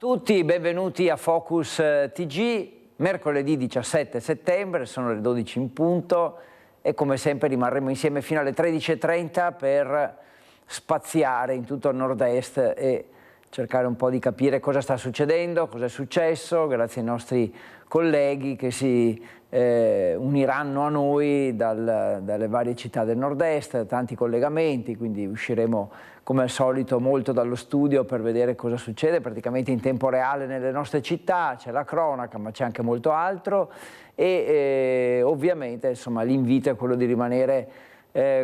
Tutti, benvenuti a Focus TG, mercoledì 17 settembre, sono le 12 in punto e come sempre rimarremo insieme fino alle 13:30 per spaziare in tutto il nord-est e cercare un po' di capire cosa sta succedendo, cosa è successo, grazie ai nostri colleghi che si uniranno a noi dalle varie città del nord-est, tanti collegamenti, quindi usciremo come al solito molto dallo studio per vedere cosa succede praticamente in tempo reale nelle nostre città. C'è la cronaca ma c'è anche molto altro e ovviamente insomma l'invito è quello di rimanere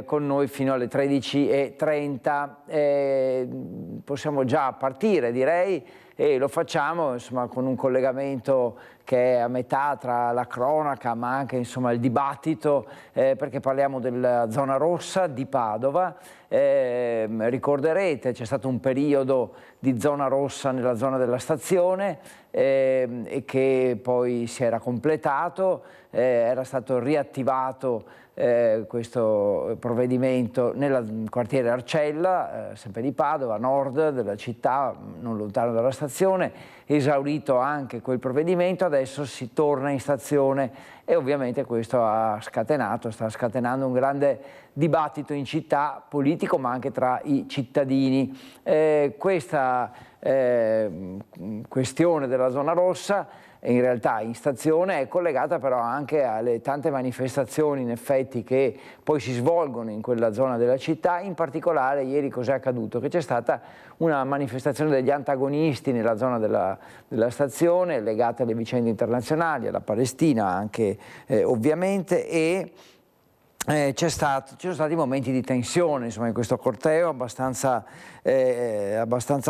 con noi fino alle 13:30. Possiamo già partire direi e lo facciamo insomma con un collegamento che è a metà tra la cronaca ma anche insomma il dibattito, perché parliamo della zona rossa di Padova. Ricorderete c'è stato un periodo di zona rossa nella zona della stazione e che poi si era completato, era stato riattivato questo provvedimento nel quartiere Arcella, sempre di Padova, a nord della città, non lontano dalla stazione. Esaurito anche quel provvedimento, adesso si torna in stazione e ovviamente questo sta scatenando un grande dibattito in città, politico ma anche tra i cittadini. Questa questione della zona rossa in realtà in stazione è collegata però anche alle tante manifestazioni in effetti che poi si svolgono in quella zona della città. In particolare ieri cos'è accaduto? Che c'è stata una manifestazione degli antagonisti nella zona della stazione legata alle vicende internazionali, alla Palestina anche ovviamente, e ci sono stati momenti di tensione insomma, in questo corteo abbastanza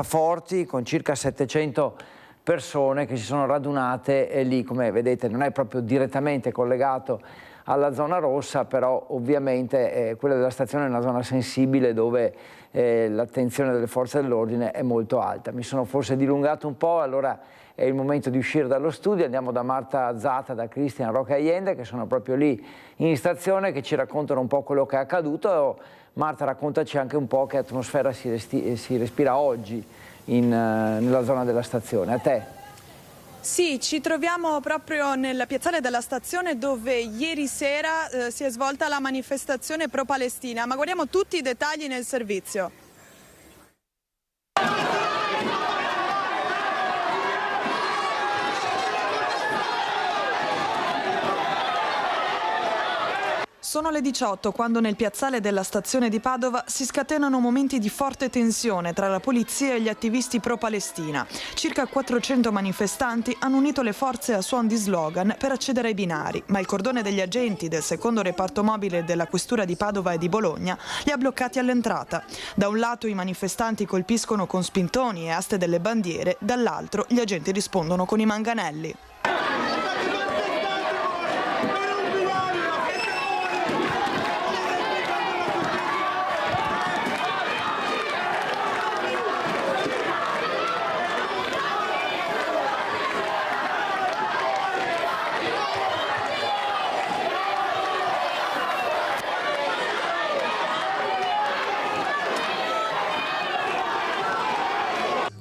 forti, con circa 700 persone che si sono radunate lì. Come vedete non è proprio direttamente collegato alla zona rossa, però ovviamente quella della stazione è una zona sensibile dove l'attenzione delle forze dell'ordine è molto alta. Mi sono forse dilungato un po', allora è il momento di uscire dallo studio. Andiamo da Marta Zata, da Cristian Roca Allende, che sono proprio lì in stazione, che ci raccontano un po' quello che è accaduto. Marta, raccontaci anche un po' che atmosfera si respira oggi nella zona della stazione. A te. Sì, ci troviamo proprio nel piazzale della stazione dove ieri sera si è svolta la manifestazione pro-Palestina, ma guardiamo tutti i dettagli nel servizio. Sono le 18 quando nel piazzale della stazione di Padova si scatenano momenti di forte tensione tra la polizia e gli attivisti pro-Palestina. Circa 400 manifestanti hanno unito le forze a suon di slogan per accedere ai binari, ma il cordone degli agenti del secondo reparto mobile della questura di Padova e di Bologna li ha bloccati all'entrata. Da un lato i manifestanti colpiscono con spintoni e aste delle bandiere, dall'altro gli agenti rispondono con i manganelli.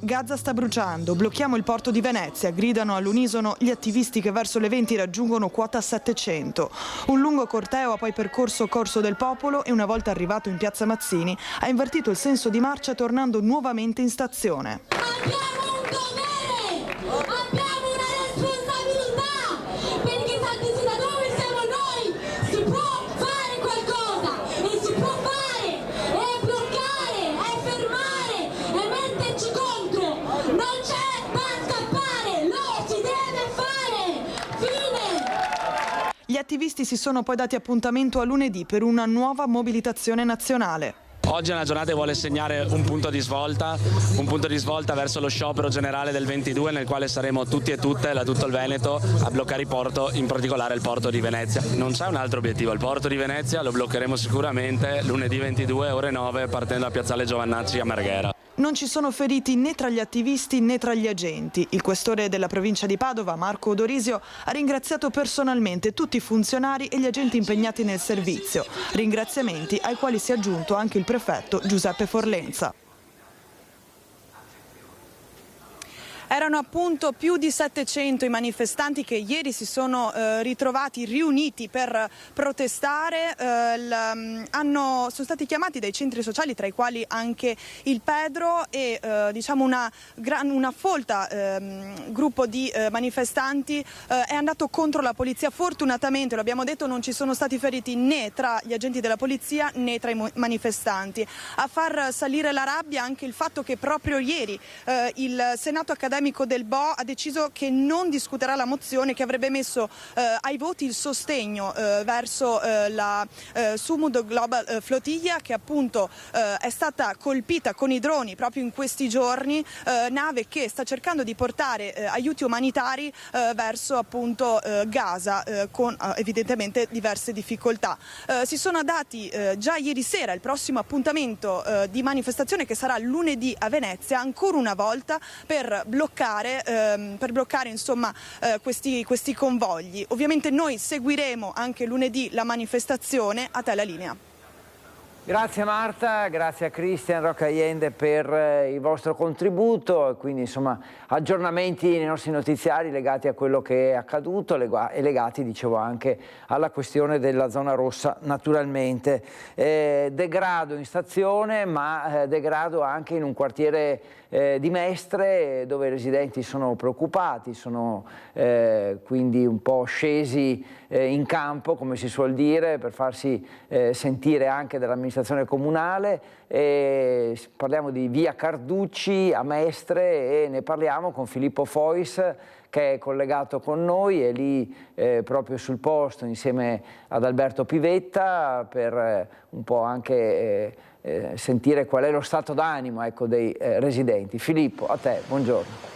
Gaza sta bruciando, blocchiamo il porto di Venezia, gridano all'unisono gli attivisti che verso le 20 raggiungono quota 700. Un lungo corteo ha poi percorso Corso del Popolo e una volta arrivato in piazza Mazzini ha invertito il senso di marcia tornando nuovamente in stazione. Abbiamo un dovere, abbiamo una responsabilità, perché saltesi da dove siamo noi si può fare qualcosa e si può fare, e bloccare, e fermare, e metterci contro. Non c'è da scappare, lo si deve fare, fine! Gli attivisti si sono poi dati appuntamento a lunedì per una nuova mobilitazione nazionale. Oggi è una giornata che vuole segnare un punto di svolta verso lo sciopero generale del 22, nel quale saremo tutti e tutte, da tutto il Veneto, a bloccare il porto, in particolare il porto di Venezia. Non c'è un altro obiettivo, il porto di Venezia lo bloccheremo sicuramente lunedì 22 ore 9 partendo da piazzale Giovannacci a Marghera. Non ci sono feriti né tra gli attivisti né tra gli agenti. Il questore della provincia di Padova, Marco Odorisio, ha ringraziato personalmente tutti i funzionari e gli agenti impegnati nel servizio. Ringraziamenti ai quali si è aggiunto anche il prefetto Giuseppe Forlenza. Erano appunto più di 700 i manifestanti che ieri si sono ritrovati riuniti per protestare, sono stati chiamati dai centri sociali, tra i quali anche il Pedro, e diciamo una folta gruppo di manifestanti è andato contro la polizia. Fortunatamente, lo abbiamo detto, non ci sono stati feriti né tra gli agenti della polizia né tra i manifestanti. A far salire la rabbia anche il fatto che proprio ieri il Senato accademico del BO ha deciso che non discuterà la mozione che avrebbe messo ai voti il sostegno verso la Sumud Global Flotilla, che appunto è stata colpita con i droni proprio in questi giorni, nave che sta cercando di portare aiuti umanitari verso appunto Gaza, con evidentemente diverse difficoltà. Si sono dati già ieri sera il prossimo appuntamento di manifestazione, che sarà lunedì a Venezia, ancora una volta per bloccare insomma questi convogli. Ovviamente noi seguiremo anche lunedì la manifestazione. A te la linea. Grazie Marta, grazie a Cristian Rocca Allende per il vostro contributo, e quindi insomma aggiornamenti nei nostri notiziari legati a quello che è accaduto e legati, dicevo, anche alla questione della zona rossa naturalmente. Degrado in stazione, ma degrado anche in un quartiere di Mestre, dove i residenti sono preoccupati, sono quindi un po' scesi in campo, come si suol dire, per farsi sentire anche dall'amministrazione comunale. Parliamo di via Carducci a Mestre e ne parliamo con Filippo Fois, che è collegato con noi, è lì proprio sul posto insieme ad Alberto Pivetta, per un po' anche sentire qual è lo stato d'animo, ecco, dei residenti. Filippo, a te, buongiorno.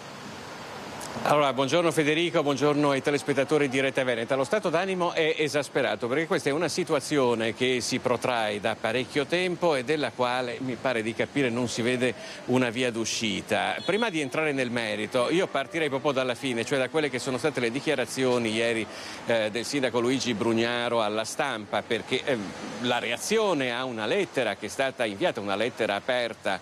Allora, buongiorno Federico, buongiorno ai telespettatori di Rete Veneta. Lo stato d'animo è esasperato, perché questa è una situazione che si protrae da parecchio tempo e della quale, mi pare di capire, non si vede una via d'uscita. Prima di entrare nel merito, io partirei proprio dalla fine, cioè da quelle che sono state le dichiarazioni ieri del sindaco Luigi Brugnaro alla stampa, perché la reazione a una lettera che è stata inviata, una lettera aperta,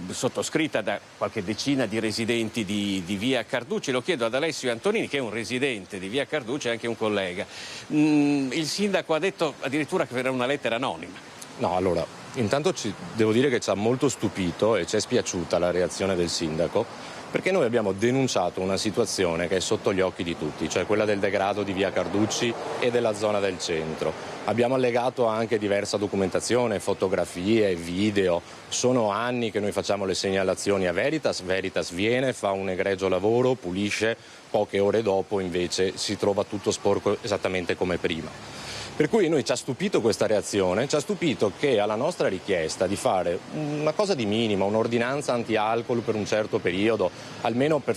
sottoscritta da qualche decina di residenti di via Carducci. Lo chiedo ad Alessio Antonini, che è un residente di via Carducci e anche un collega. Il sindaco ha detto addirittura che era una lettera anonima. No, allora, intanto devo dire che ci ha molto stupito e ci è spiaciuta la reazione del sindaco, perché noi abbiamo denunciato una situazione che è sotto gli occhi di tutti, cioè quella del degrado di via Carducci e della zona del centro. Abbiamo allegato anche diversa documentazione, fotografie, video. Sono anni che noi facciamo le segnalazioni a Veritas. Veritas viene, fa un egregio lavoro, pulisce, poche ore dopo invece si trova tutto sporco esattamente come prima. Per cui noi ci ha stupito questa reazione, ci ha stupito che alla nostra richiesta di fare una cosa di minima, un'ordinanza anti-alcol per un certo periodo, almeno per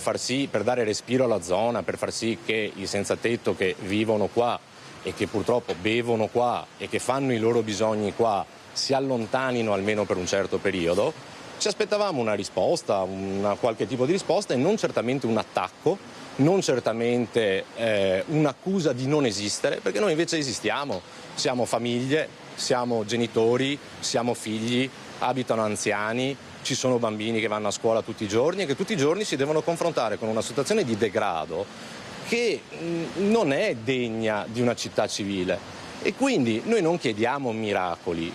dare respiro alla zona, per far sì che i senza tetto che vivono qua e che purtroppo bevono qua e che fanno i loro bisogni qua si allontanino almeno per un certo periodo, ci aspettavamo una risposta, qualche tipo di risposta, e non certamente un attacco, non certamente un'accusa di non esistere, perché noi invece esistiamo, siamo famiglie, siamo genitori, siamo figli, abitano anziani, ci sono bambini che vanno a scuola tutti i giorni e che tutti i giorni si devono confrontare con una situazione di degrado che non è degna di una città civile. E quindi noi non chiediamo miracoli,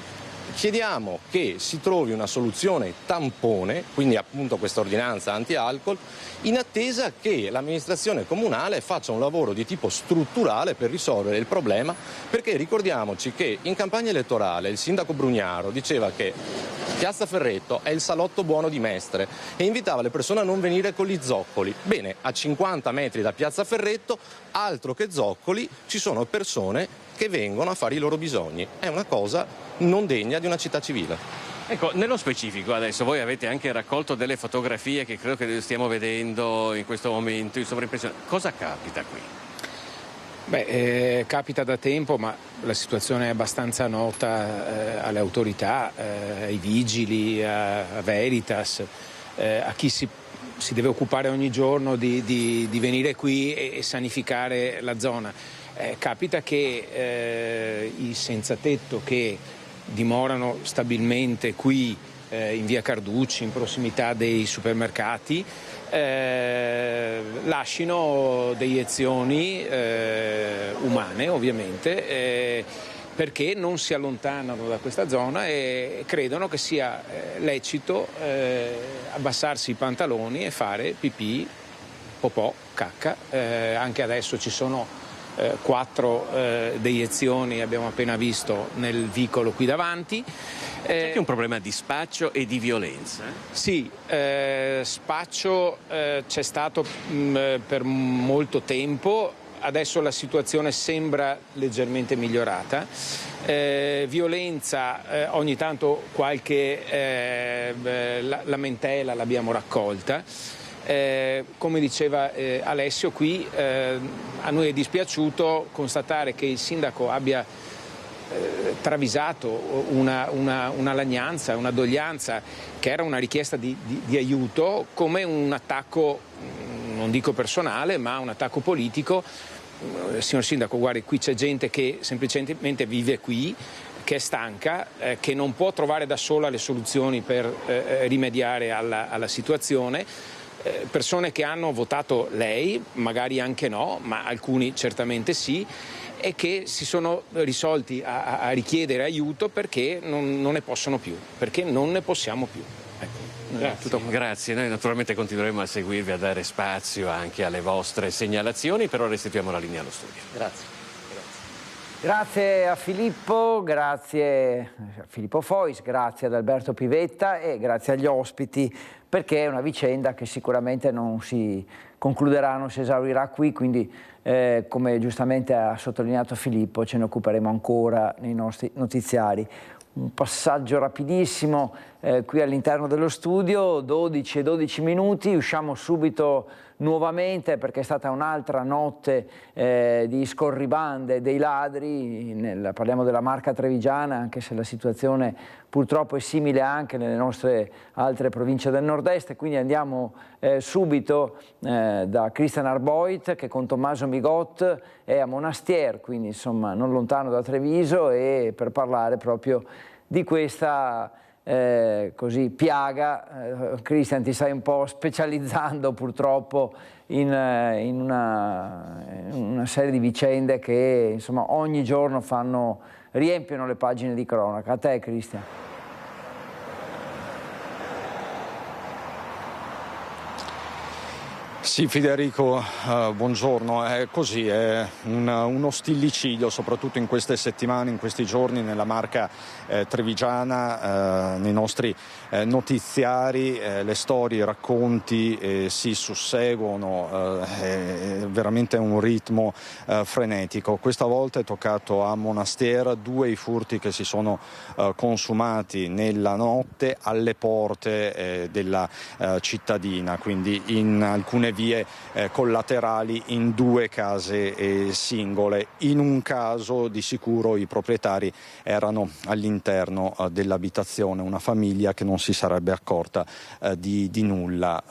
chiediamo che si trovi una soluzione tampone, quindi appunto questa ordinanza anti-alcol, in attesa che l'amministrazione comunale faccia un lavoro di tipo strutturale per risolvere il problema, perché ricordiamoci che in campagna elettorale il sindaco Brugnaro diceva che Piazza Ferretto è il salotto buono di Mestre e invitava le persone a non venire con gli zoccoli. Bene, a 50 metri da Piazza Ferretto, altro che zoccoli, ci sono persone che vengono a fare i loro bisogni. È una cosa non degna di una città civile. Ecco, nello specifico adesso voi avete anche raccolto delle fotografie che credo che stiamo vedendo in questo momento in sovraimpressione. Cosa capita qui? Beh, capita da tempo, ma la situazione è abbastanza nota alle autorità, ai vigili, a Veritas, a chi si deve occupare ogni giorno di venire qui e sanificare la zona. Capita che i senza tetto che dimorano stabilmente qui in via Carducci, in prossimità dei supermercati, lascino deiezioni umane, ovviamente, perché non si allontanano da questa zona e credono che sia lecito abbassarsi i pantaloni e fare pipì, popò, cacca. Anche adesso ci sono 4 deiezioni, abbiamo appena visto, nel vicolo qui davanti. C'è anche un problema di spaccio e di violenza? Sì, spaccio c'è stato per molto tempo, adesso la situazione sembra leggermente migliorata. Violenza, ogni tanto qualche lamentela l'abbiamo raccolta. Come diceva Alessio qui, a noi è dispiaciuto constatare che il sindaco abbia travisato una lagnanza, una doglianza che era una richiesta di aiuto come un attacco, non dico personale, ma un attacco politico. Signor sindaco, guardi, qui c'è gente che semplicemente vive qui, che è stanca, che non può trovare da sola le soluzioni per rimediare alla situazione. Persone che hanno votato lei, magari anche no, ma alcuni certamente sì, e che si sono risolti a richiedere aiuto perché non ne possono più, perché non ne possiamo più. Ecco. Grazie, noi naturalmente continueremo a seguirvi, a dare spazio anche alle vostre segnalazioni, però restituiamo la linea allo studio. Grazie. Grazie a Filippo, grazie a Filippo Fois, grazie ad Alberto Pivetta e grazie agli ospiti, perché è una vicenda che sicuramente non si concluderà, non si esaurirà qui, quindi come giustamente ha sottolineato Filippo ce ne occuperemo ancora nei nostri notiziari. Un passaggio rapidissimo qui all'interno dello studio, 12 e 12 minuti, usciamo subito nuovamente perché è stata un'altra notte di scorribande dei ladri, parliamo della Marca trevigiana, anche se la situazione purtroppo è simile anche nelle nostre altre province del nord-est, quindi andiamo subito da Christian Arboit che con Tommaso Migot è a Monastier, quindi insomma non lontano da Treviso, e per parlare proprio di questa così piaga. Christian, ti stai un po' specializzando purtroppo in una serie di vicende che insomma ogni giorno riempiono le pagine di cronaca. A te, Christian. Sì, Federico, buongiorno. È così, è uno stillicidio, soprattutto in queste settimane, in questi giorni, nella Marca trevigiana, nei nostri notiziari. Le storie, i racconti si susseguono, è veramente un ritmo frenetico. Questa volta è toccato a Monastier, 2 i furti che si sono consumati nella notte alle porte della cittadina, quindi in alcune vie collaterali, in 2 case singole. In un caso di sicuro i proprietari erano all'interno dell'abitazione, una famiglia che non si sarebbe accorta di nulla.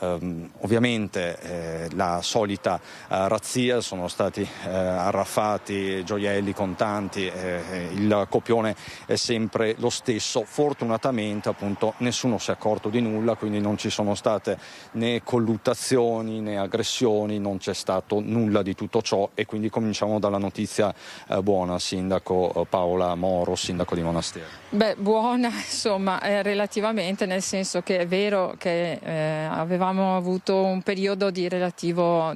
Ovviamente la solita razzia, sono stati arraffati gioielli, contanti, il copione è sempre lo stesso. Fortunatamente appunto nessuno si è accorto di nulla, quindi non ci sono state né colluttazioni né aggressioni, non c'è stato nulla di tutto ciò, e quindi cominciamo dalla notizia buona. Sindaco Paola Moro, sindaco di Monastier. Beh, buona insomma relativamente, nel senso che è vero che avevamo avuto un periodo di relativa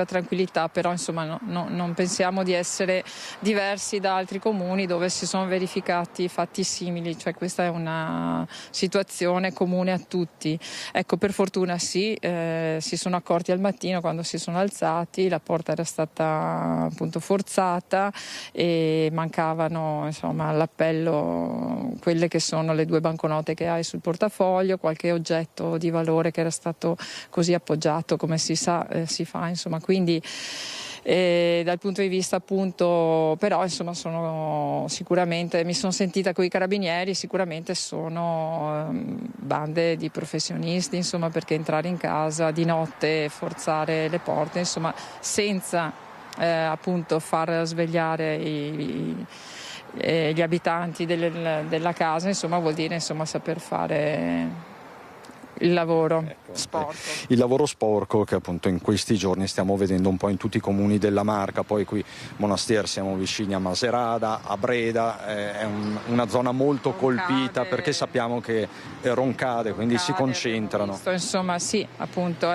tranquillità, però insomma non pensiamo di essere diversi da altri comuni dove si sono verificati fatti simili, cioè questa è una situazione comune a tutti. Ecco, per fortuna sì, si sono accorti al mattino quando si sono alzati, la porta era stata appunto forzata e mancavano insomma all'appello quelle che sono le 2 banconote che hai sul portafoglio, qualche oggetto di valore che era stato così appoggiato, come si sa si fa insomma, quindi dal punto di vista appunto, però insomma mi sono sentita con i carabinieri, sicuramente sono bande di professionisti, insomma, perché entrare in casa di notte, forzare le porte, insomma senza appunto far svegliare gli abitanti della casa, insomma vuol dire insomma saper fare il lavoro sporco. Il lavoro sporco che appunto in questi giorni stiamo vedendo un po' in tutti i comuni della Marca, poi qui Monastir siamo vicini a Maserata, a Breda, è una zona molto colpita perché sappiamo che roncade, quindi si concentrano. Insomma sì, appunto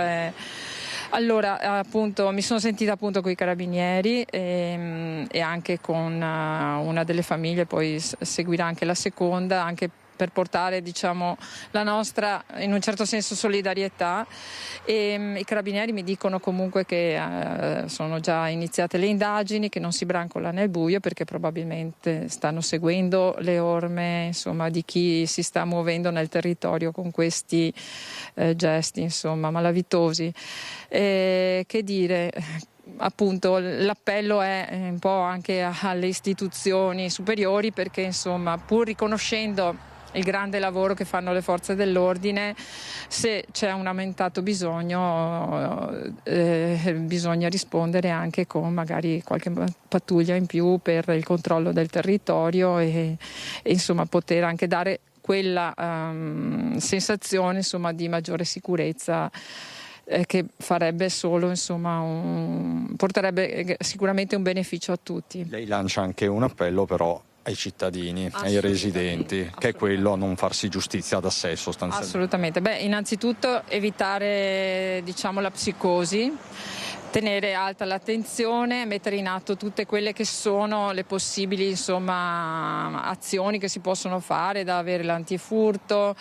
allora appunto mi sono sentita appunto con i carabinieri e anche con una delle famiglie, poi seguirà anche la seconda, anche per portare diciamo la nostra in un certo senso solidarietà, e i carabinieri mi dicono comunque che sono già iniziate le indagini, che non si brancola nel buio perché probabilmente stanno seguendo le orme insomma di chi si sta muovendo nel territorio con questi gesti insomma malavitosi. Che dire, appunto l'appello è un po' anche alle istituzioni superiori, perché insomma pur riconoscendo il grande lavoro che fanno le forze dell'ordine, se c'è un aumentato bisogno bisogna rispondere anche con magari qualche pattuglia in più per il controllo del territorio e insomma poter anche dare quella sensazione insomma di maggiore sicurezza che farebbe solo insomma porterebbe sicuramente un beneficio a tutti. Lei lancia anche un appello però ai cittadini, ai residenti, che è quello a non farsi giustizia da sé sostanzialmente. Assolutamente. Innanzitutto evitare diciamo la psicosi, tenere alta l'attenzione, mettere in atto tutte quelle che sono le possibili insomma azioni che si possono fare, da avere l'antifurto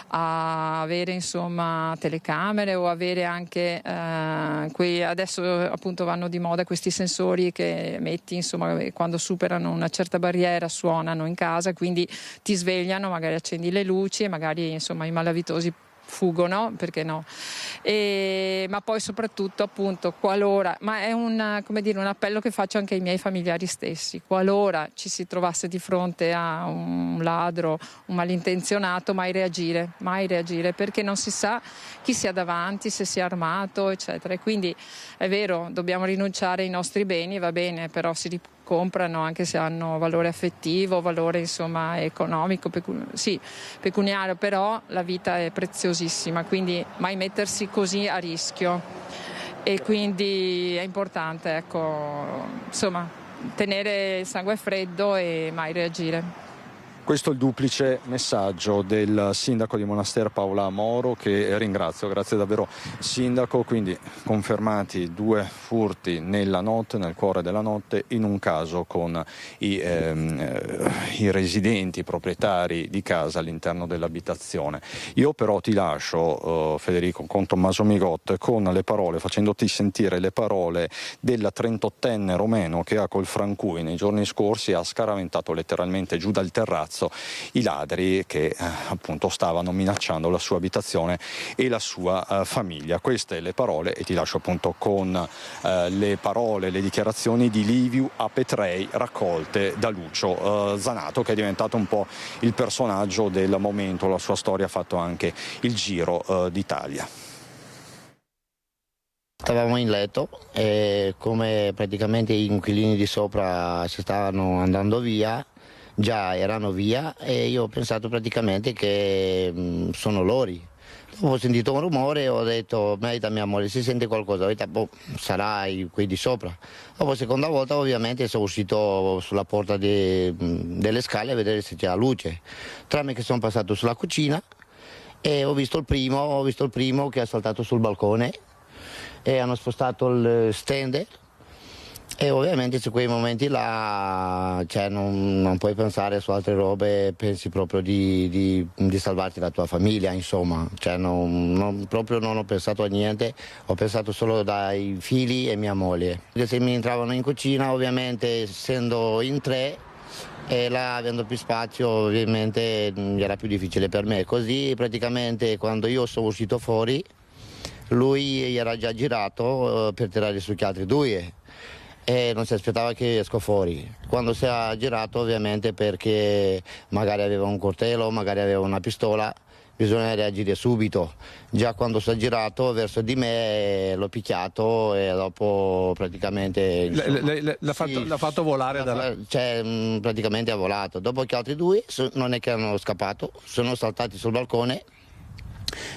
a avere insomma telecamere o avere anche adesso appunto vanno di moda questi sensori che metti insomma quando superano una certa barriera suonano in casa, quindi ti svegliano, magari accendi le luci e magari insomma i malavitosi fuggono, perché no? Ma poi soprattutto appunto qualora, ma è un appello che faccio anche ai miei familiari stessi, qualora ci si trovasse di fronte a un ladro, un malintenzionato, mai reagire, perché non si sa chi sia davanti, se sia armato eccetera, e quindi è vero, dobbiamo rinunciare ai nostri beni, va bene, però si comprano anche se hanno valore affettivo, valore insomma economico, pecuniario, però la vita è preziosissima, quindi mai mettersi così a rischio, e quindi è importante ecco insomma tenere il sangue freddo e mai reagire. Questo è il duplice messaggio del sindaco di Monastir Paola Moro, che ringrazio, grazie davvero sindaco. Quindi confermati 2 furti nella notte, nel cuore della notte, in un caso con i residenti, i proprietari di casa all'interno dell'abitazione. Io però ti lascio Federico con Tommaso Migot con le parole, facendoti sentire le parole della 38enne romeno che col Francui nei giorni scorsi ha scaraventato letteralmente giù dal terrazzo i ladri che appunto stavano minacciando la sua abitazione e la sua famiglia. Queste le parole, e ti lascio appunto con le parole, le dichiarazioni di Liviu Apetrei raccolte da Lucio Zanato, che è diventato un po' il personaggio del momento. La sua storia ha fatto anche il giro d'Italia. Stavamo in letto e come praticamente gli inquilini di sopra si stavano andando via, già erano via, e io ho pensato praticamente che sono loro. Dopo ho sentito un rumore e ho detto: merita mia moglie, si sente qualcosa? Ho detto: boh, sarà qui di sopra. Dopo seconda volta ovviamente sono uscito sulla porta delle scale a vedere se c'era luce. Tranne che sono passato sulla cucina e ho visto il primo che ha saltato sul balcone e hanno spostato il stand. E ovviamente su quei momenti là non puoi pensare su altre robe, pensi proprio di salvarti la tua famiglia, insomma. Proprio non ho pensato a niente, ho pensato solo dai figli e mia moglie. Perché se mi entravano in cucina, ovviamente essendo in 3 e là avendo più spazio, ovviamente era più difficile per me. Così praticamente quando io sono uscito fuori, lui era già girato per tirare su gli altri 2. E non si aspettava che esco fuori. Quando si è girato ovviamente perché magari aveva un coltello, magari aveva una pistola, bisogna reagire subito. Già quando si è girato verso di me l'ho picchiato e dopo praticamente... L'ha fatto volare? Cioè, praticamente ha volato. Dopo che altri due non è che hanno scappato, sono saltati sul balcone,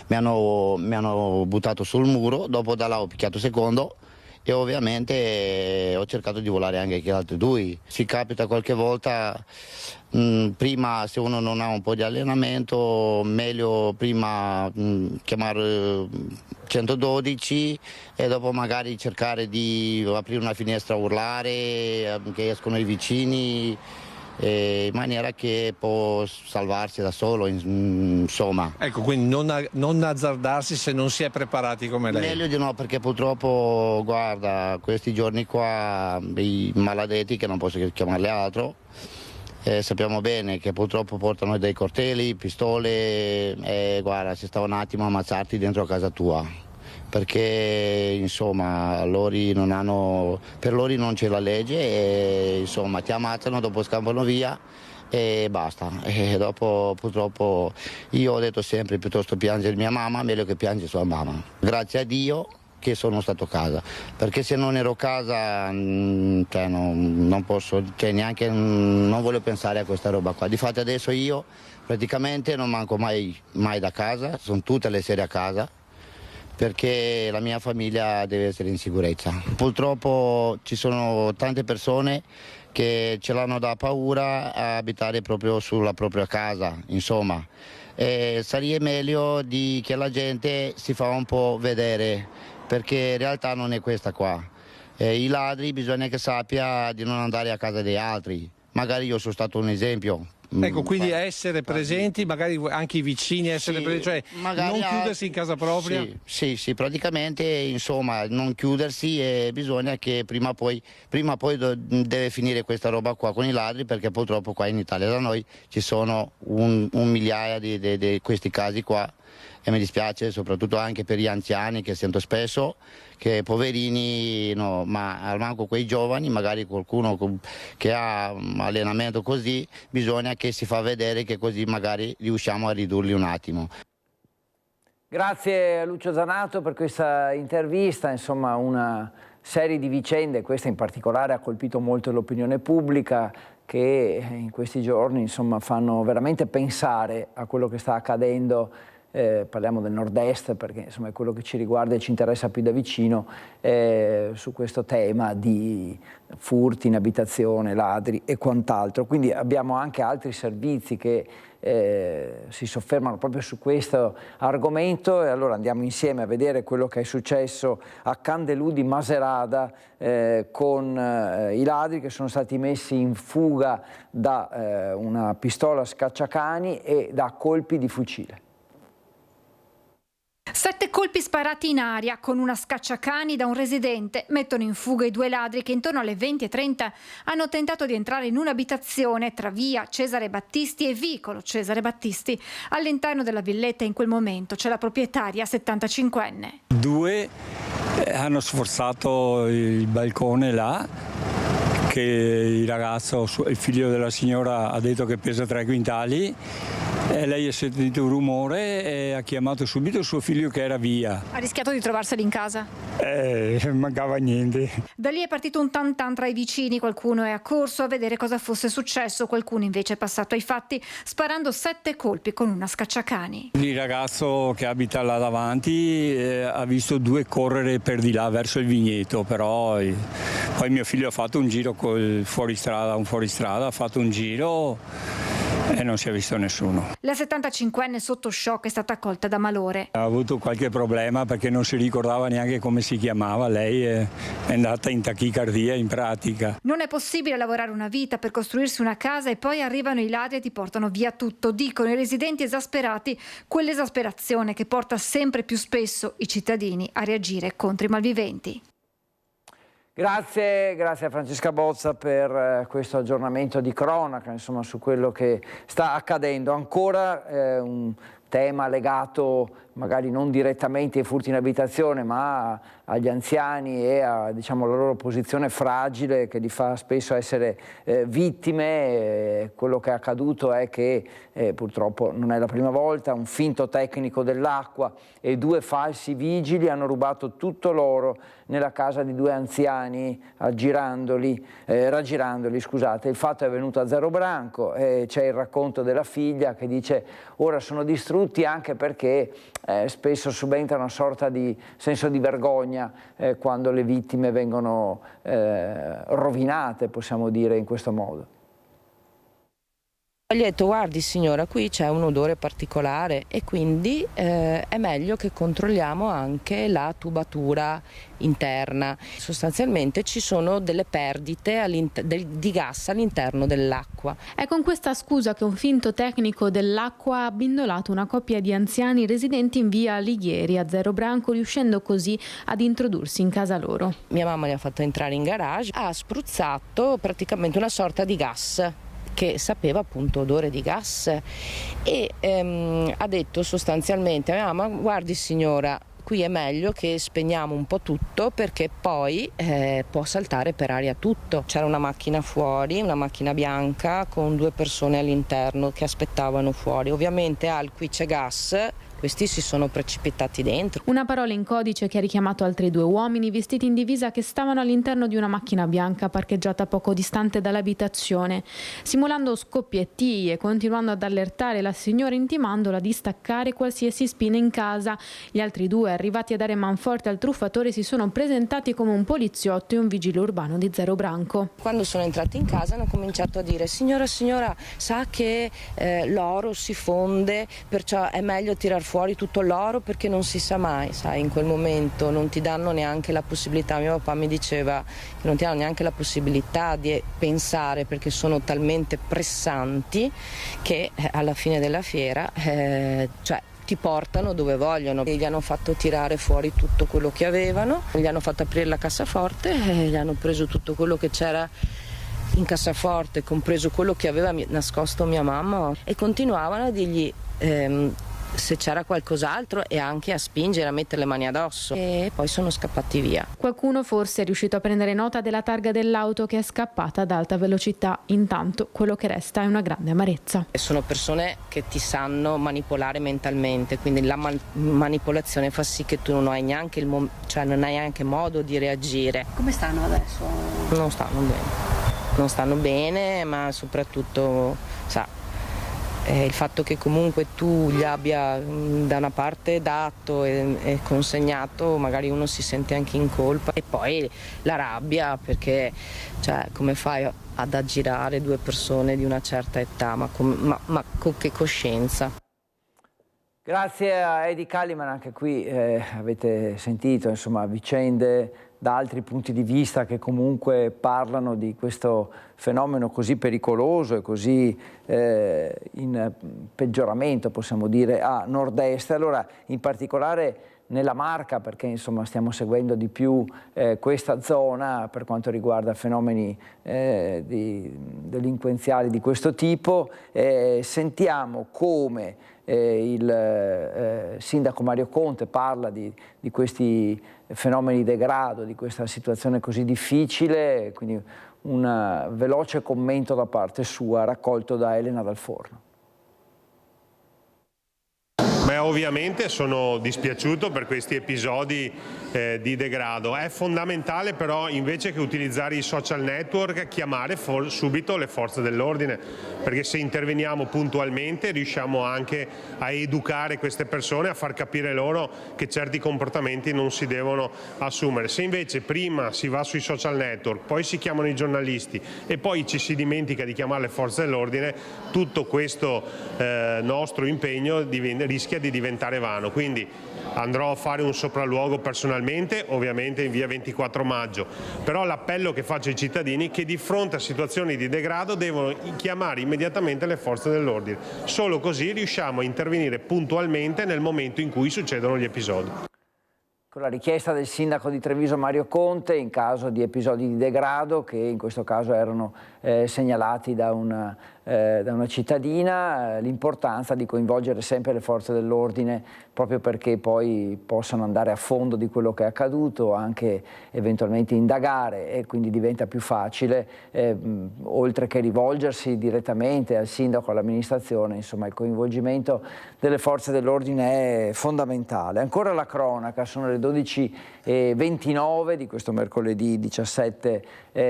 mi hanno buttato sul muro, dopo da là ho picchiato secondo e ovviamente ho cercato di volare anche gli altri due. Si capita qualche volta, prima se uno non ha un po' di allenamento, meglio prima chiamare 112 e dopo magari cercare di aprire una finestra a urlare, che escono i vicini, in maniera che può salvarsi da solo, insomma. Ecco, quindi non azzardarsi se non si è preparati come lei. Meglio di no, perché purtroppo, guarda, questi giorni qua, i maledetti, che non posso chiamarli altro, sappiamo bene che purtroppo portano dei coltelli, pistole e guarda, si sta un attimo a ammazzarti dentro casa tua. Perché insomma per loro non c'è la legge e insomma ti ammazzano, dopo scappano via e basta. E dopo purtroppo io ho detto sempre piuttosto piangere mia mamma meglio che piangere sua mamma. Grazie a Dio che sono stato a casa, perché se non ero a casa cioè, non posso, cioè, neanche non voglio pensare a questa roba qua. Difatti adesso io praticamente non manco mai da casa, sono tutte le sere a casa, perché la mia famiglia deve essere in sicurezza. Purtroppo ci sono tante persone che ce l'hanno da paura a abitare proprio sulla propria casa, insomma. Sarebbe meglio che la gente si fa un po' vedere, perché in realtà non è questa qua. I ladri bisogna che sappia di non andare a casa degli altri. Magari io sono stato un esempio. Ecco, quindi essere presenti, magari anche i vicini essere presenti, cioè non chiudersi in casa propria? Sì, praticamente insomma non chiudersi e bisogna che prima o poi deve finire questa roba qua con i ladri, perché purtroppo qua in Italia da noi ci sono un migliaia di questi casi qua e mi dispiace soprattutto anche per gli anziani, che sento spesso che poverini, no, ma manco quei giovani, magari qualcuno che ha allenamento così, bisogna che si fa vedere, che così magari riusciamo a ridurli un attimo. Grazie a Lucio Zanato per questa intervista, insomma una serie di vicende, questa in particolare ha colpito molto l'opinione pubblica, che in questi giorni insomma fanno veramente pensare a quello che sta accadendo. Parliamo del nord-est perché insomma, è quello che ci riguarda e ci interessa più da vicino, su questo tema di furti in abitazione, ladri e quant'altro. Quindi abbiamo anche altri servizi che si soffermano proprio su questo argomento e allora andiamo insieme a vedere quello che è successo a Candelù di Macerata con i ladri che sono stati messi in fuga da una pistola scacciacani e da colpi di fucile. 7 colpi sparati in aria con una scacciacani da un residente mettono in fuga i 2 ladri che intorno alle 20:30 hanno tentato di entrare in un'abitazione tra via Cesare Battisti e vicolo Cesare Battisti. All'interno della villetta in quel momento c'è la proprietaria 75enne. 2 hanno sforzato il balcone là, che il ragazzo, il figlio della signora, ha detto che pesa 3 quintali. E lei ha sentito un rumore e ha chiamato subito suo figlio che era via. Ha rischiato di trovarseli in casa? Mancava niente. Da lì è partito un tan-tan tra i vicini, qualcuno è accorso a vedere cosa fosse successo, qualcuno invece è passato ai fatti sparando 7 colpi con una scacciacani. Il ragazzo che abita là davanti ha visto 2 correre per di là verso il vigneto, però poi mio figlio ha fatto un giro col fuoristrada, ha fatto un giro e non si è visto nessuno. La 75enne sotto shock è stata accolta da malore. Ha avuto qualche problema perché non si ricordava neanche come si chiamava, lei è andata in tachicardia in pratica. Non è possibile lavorare una vita per costruirsi una casa e poi arrivano i ladri e ti portano via tutto, dicono i residenti esasperati, quell'esasperazione che porta sempre più spesso i cittadini a reagire contro i malviventi. Grazie a Francesca Bozza per questo aggiornamento di cronaca, insomma, su quello che sta accadendo. Ancora un tema legato magari non direttamente ai furti in abitazione, ma agli anziani e a, diciamo, la loro posizione fragile che li fa spesso essere vittime. Quello che è accaduto è che purtroppo non è la prima volta, un finto tecnico dell'acqua e 2 falsi vigili hanno rubato tutto l'oro nella casa di 2 anziani raggirandoli. Scusate. Il fatto è avvenuto a Zero Branco, c'è il racconto della figlia che dice: ora sono distrutti anche perché spesso subentra una sorta di senso di vergogna quando le vittime vengono rovinate, possiamo dire in questo modo. Gli ho detto: guardi signora, qui c'è un odore particolare e quindi è meglio che controlliamo anche la tubatura interna. Sostanzialmente ci sono delle perdite di gas all'interno dell'acqua. È con questa scusa che un finto tecnico dell'acqua ha abbindolato una coppia di anziani residenti in via Alighieri a Zero Branco, riuscendo così ad introdursi in casa loro. Mia mamma li ha fatto entrare in garage, ha spruzzato praticamente una sorta di gas che sapeva appunto odore di gas e ha detto sostanzialmente a mia mamma: guardi signora, qui è meglio che spegniamo un po' tutto perché poi può saltare per aria tutto. C'era una macchina fuori, una macchina bianca con 2 persone all'interno che aspettavano fuori. Ovviamente qui c'è gas. Questi si sono precipitati dentro. Una parola in codice che ha richiamato altri 2 uomini vestiti in divisa che stavano all'interno di una macchina bianca parcheggiata poco distante dall'abitazione. Simulando scoppietti e continuando ad allertare la signora, intimandola di staccare qualsiasi spina in casa. Gli altri 2, arrivati a dare manforte al truffatore, si sono presentati come un poliziotto e un vigile urbano di Zero Branco. Quando sono entrati in casa hanno cominciato a dire: signora, sa che l'oro si fonde, perciò è meglio tirar fuori tutto l'oro perché non si sa mai, sai, in quel momento non ti danno neanche la possibilità. Mio papà mi diceva che non ti danno neanche la possibilità di pensare perché sono talmente pressanti che alla fine della fiera ti portano dove vogliono. Gli hanno fatto tirare fuori tutto quello che avevano, gli hanno fatto aprire la cassaforte e gli hanno preso tutto quello che c'era in cassaforte, compreso quello che aveva nascosto mia mamma, e continuavano a dirgli se c'era qualcos'altro e anche a spingere, a mettere le mani addosso, e poi sono scappati via. Qualcuno forse è riuscito a prendere nota della targa dell'auto che è scappata ad alta velocità. Intanto quello che resta è una grande amarezza. Sono persone che ti sanno manipolare mentalmente, quindi la manipolazione fa sì che tu non hai neanche non hai neanche modo di reagire. Come stanno adesso? Non stanno bene, ma soprattutto il fatto che comunque tu gli abbia da una parte dato e consegnato, magari uno si sente anche in colpa, e poi la rabbia perché come fai ad aggirare 2 persone di una certa età, ma con che coscienza? Grazie a Edi Kaliman, anche qui avete sentito insomma vicende da altri punti di vista che comunque parlano di questo fenomeno così pericoloso e così in peggioramento, possiamo dire, a nord-est. Allora, in particolare nella Marca, perché insomma stiamo seguendo di più questa zona per quanto riguarda fenomeni delinquenziali di questo tipo, sentiamo come il sindaco Mario Conte parla di questi fenomeni di degrado, di questa situazione così difficile, quindi un veloce commento da parte sua raccolto da Elena Dal Forno. Beh, ovviamente sono dispiaciuto per questi episodi di degrado. È fondamentale però, invece che utilizzare i social network, chiamare subito le forze dell'ordine, perché se interveniamo puntualmente riusciamo anche a educare queste persone, a far capire loro che certi comportamenti non si devono assumere. Se invece prima si va sui social network, poi si chiamano i giornalisti e poi ci si dimentica di chiamare le forze dell'ordine, tutto questo nostro impegno rischia di diventare vano. Quindi andrò a fare un sopralluogo personalmente, ovviamente in via 24 maggio, però l'appello che faccio ai cittadini è che di fronte a situazioni di degrado devono chiamare immediatamente le forze dell'ordine. Solo così riusciamo a intervenire puntualmente nel momento in cui succedono gli episodi. Con la richiesta del sindaco di Treviso Mario Conte in caso di episodi di degrado che in questo caso erano segnalati da un da una cittadina l'importanza di coinvolgere sempre le forze dell'ordine, proprio perché poi possano andare a fondo di quello che è accaduto, anche eventualmente indagare, e quindi diventa più facile, oltre che rivolgersi direttamente al sindaco, all'amministrazione, insomma il coinvolgimento delle forze dell'ordine è fondamentale. Ancora la cronaca, sono le 12:29 di questo mercoledì 17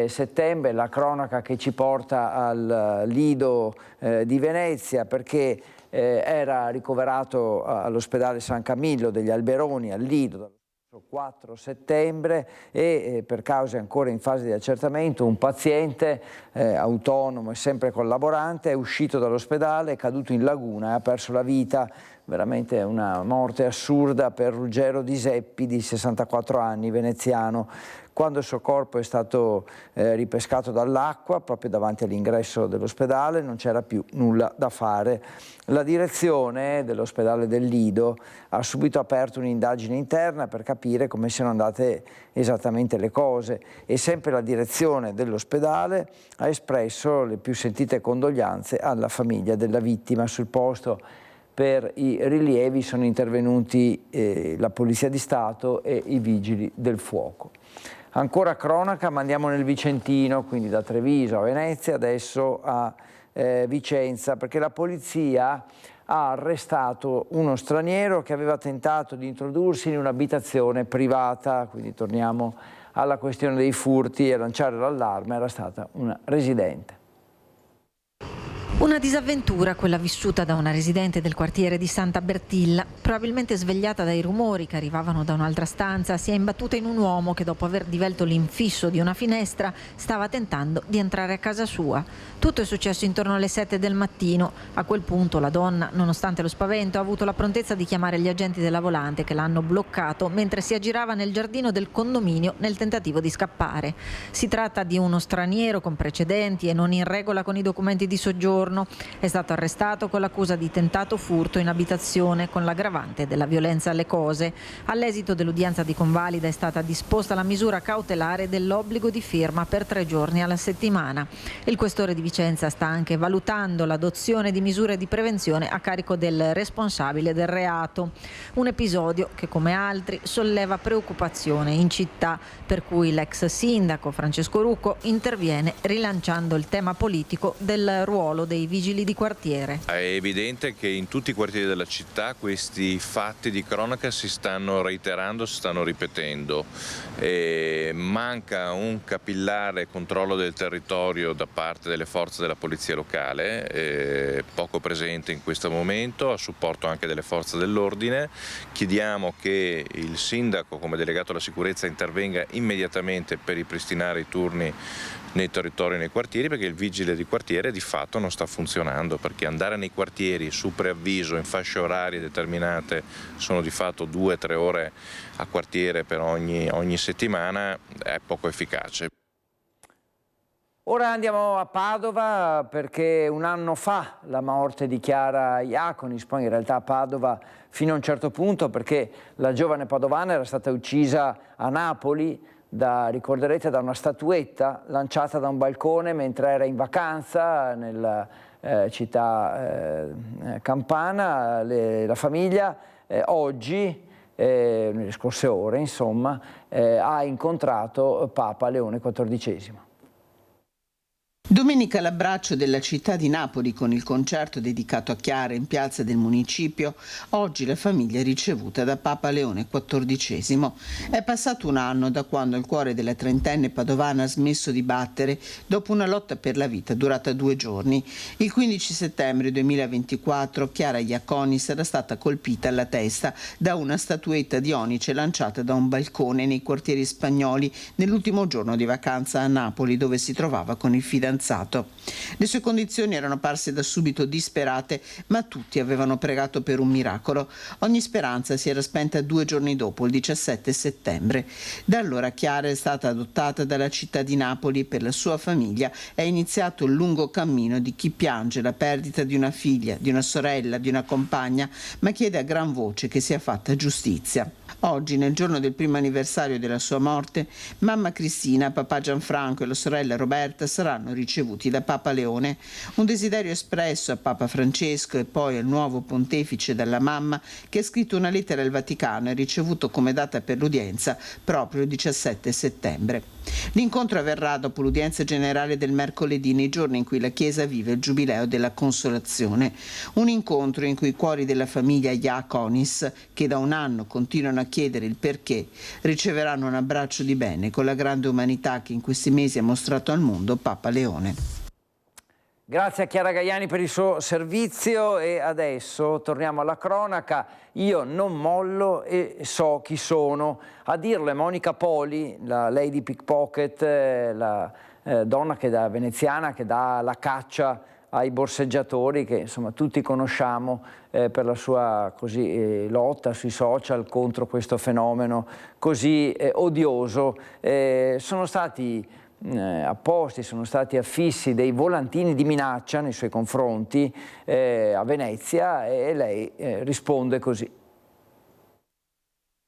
settembre, la cronaca che ci porta al Lido di Venezia, perché era ricoverato all'ospedale San Camillo degli Alberoni al Lido dal 4 settembre e per cause ancora in fase di accertamento un paziente autonomo e sempre collaborante è uscito dall'ospedale, è caduto in laguna e ha perso la vita. Veramente una morte assurda per Ruggero Di Seppi, di 64 anni, veneziano. Quando il suo corpo è stato ripescato dall'acqua, proprio davanti all'ingresso dell'ospedale, non c'era più nulla da fare. La direzione dell'ospedale del Lido ha subito aperto un'indagine interna per capire come siano andate esattamente le cose, e sempre la direzione dell'ospedale ha espresso le più sentite condoglianze alla famiglia della vittima. Sul posto per i rilievi sono intervenuti la Polizia di Stato e i Vigili del Fuoco. Ancora cronaca, ma andiamo nel Vicentino, quindi da Treviso a Venezia, adesso a Vicenza, perché la polizia ha arrestato uno straniero che aveva tentato di introdursi in un'abitazione privata, quindi torniamo alla questione dei furti, e a lanciare l'allarme era stata una residente. Una disavventura, quella vissuta da una residente del quartiere di Santa Bertilla. Probabilmente svegliata dai rumori che arrivavano da un'altra stanza, si è imbattuta in un uomo che, dopo aver divelto l'infisso di una finestra, stava tentando di entrare a casa sua. Tutto è successo intorno alle 7 del mattino. A quel punto la donna, nonostante lo spavento, ha avuto la prontezza di chiamare gli agenti della volante, che l'hanno bloccato mentre si aggirava nel giardino del condominio nel tentativo di scappare. Si tratta di uno straniero con precedenti e non in regola con i documenti di soggiorno. È stato arrestato con l'accusa di tentato furto in abitazione con l'aggravante della violenza alle cose. All'esito dell'udienza di convalida è stata disposta la misura cautelare dell'obbligo di firma per 3 giorni alla settimana. Il questore di Vicenza sta anche valutando l'adozione di misure di prevenzione a carico del responsabile del reato. Un episodio che, come altri, solleva preoccupazione in città, per cui l'ex sindaco Francesco Rucco interviene rilanciando il tema politico del ruolo dei vigili di quartiere. È evidente che in tutti i quartieri della città questi fatti di cronaca si stanno reiterando, si stanno ripetendo. Manca un capillare controllo del territorio da parte delle forze della polizia locale, poco presente in questo momento, a supporto anche delle forze dell'ordine. Chiediamo che il sindaco, come delegato alla sicurezza, intervenga immediatamente per ripristinare i turni nei territori e nei quartieri, perché il vigile di quartiere di fatto non sta funzionando, perché andare nei quartieri su preavviso in fasce orarie determinate, sono di fatto 2-3 ore a quartiere per ogni settimana, è poco efficace. Ora andiamo a Padova, perché un anno fa la morte di Chiara Iaconis, poi in realtà a Padova fino a un certo punto, perché la giovane padovana era stata uccisa a Napoli, ricorderete, da una statuetta lanciata da un balcone mentre era in vacanza nella città campana. La famiglia oggi, nelle scorse ore insomma, ha incontrato Papa Leone XIV. Domenica l'abbraccio della città di Napoli con il concerto dedicato a Chiara in piazza del municipio. Oggi la famiglia è ricevuta da Papa Leone XIV. È passato un anno da quando il cuore della trentenne padovana ha smesso di battere dopo una lotta per la vita durata 2 giorni. Il 15 settembre 2024 Chiara Iaconis era stata colpita alla testa da una statuetta di onice lanciata da un balcone nei quartieri spagnoli nell'ultimo giorno di vacanza a Napoli, dove si trovava con il fidanzato. Le sue condizioni erano parse da subito disperate, ma tutti avevano pregato per un miracolo. Ogni speranza si era spenta 2 giorni dopo, il 17 settembre. Da allora Chiara è stata adottata dalla città di Napoli. Per la sua famiglia è iniziato il lungo cammino di chi piange la perdita di una figlia, di una sorella, di una compagna, ma chiede a gran voce che sia fatta giustizia. Oggi, nel giorno del primo anniversario della sua morte, mamma Cristina, papà Gianfranco e la sorella Roberta saranno ricevuti ricevuti da Papa Leone, un desiderio espresso a Papa Francesco e poi al nuovo pontefice dalla mamma, che ha scritto una lettera al Vaticano e ricevuto come data per l'udienza proprio il 17 settembre. L'incontro avverrà dopo l'udienza generale del mercoledì, nei giorni in cui la Chiesa vive il Giubileo della Consolazione. Un incontro in cui i cuori della famiglia Iaconis, che da un anno continuano a chiedere il perché, riceveranno un abbraccio di bene con la grande umanità che in questi mesi ha mostrato al mondo Papa Leone. Grazie a Chiara Gaiani per il suo servizio e adesso torniamo alla cronaca. Io non mollo e so chi sono. A dirlo è Monica Poli, la lady pickpocket, la donna veneziana che dà la caccia ai borseggiatori, che insomma tutti conosciamo per la sua lotta sui social contro questo fenomeno così odioso. Sono stati affissi dei volantini di minaccia nei suoi confronti a Venezia e lei risponde così.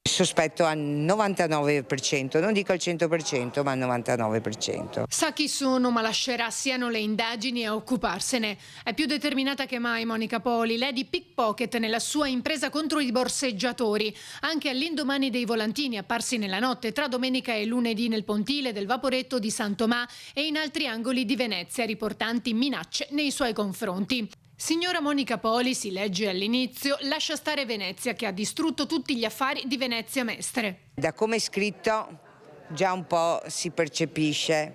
Sospetto al 99%, non dico al 100%, ma al 99%. Sa chi sono, ma lascerà siano le indagini a occuparsene. È più determinata che mai Monica Poli, lady pickpocket nella sua impresa contro i borseggiatori. Anche all'indomani dei volantini apparsi nella notte tra domenica e lunedì nel pontile del Vaporetto di San Tomà e in altri angoli di Venezia, riportanti minacce nei suoi confronti. Signora Monica Poli, si legge all'inizio, lascia stare Venezia che ha distrutto tutti gli affari di Venezia Mestre. Da come è scritto già un po' si percepisce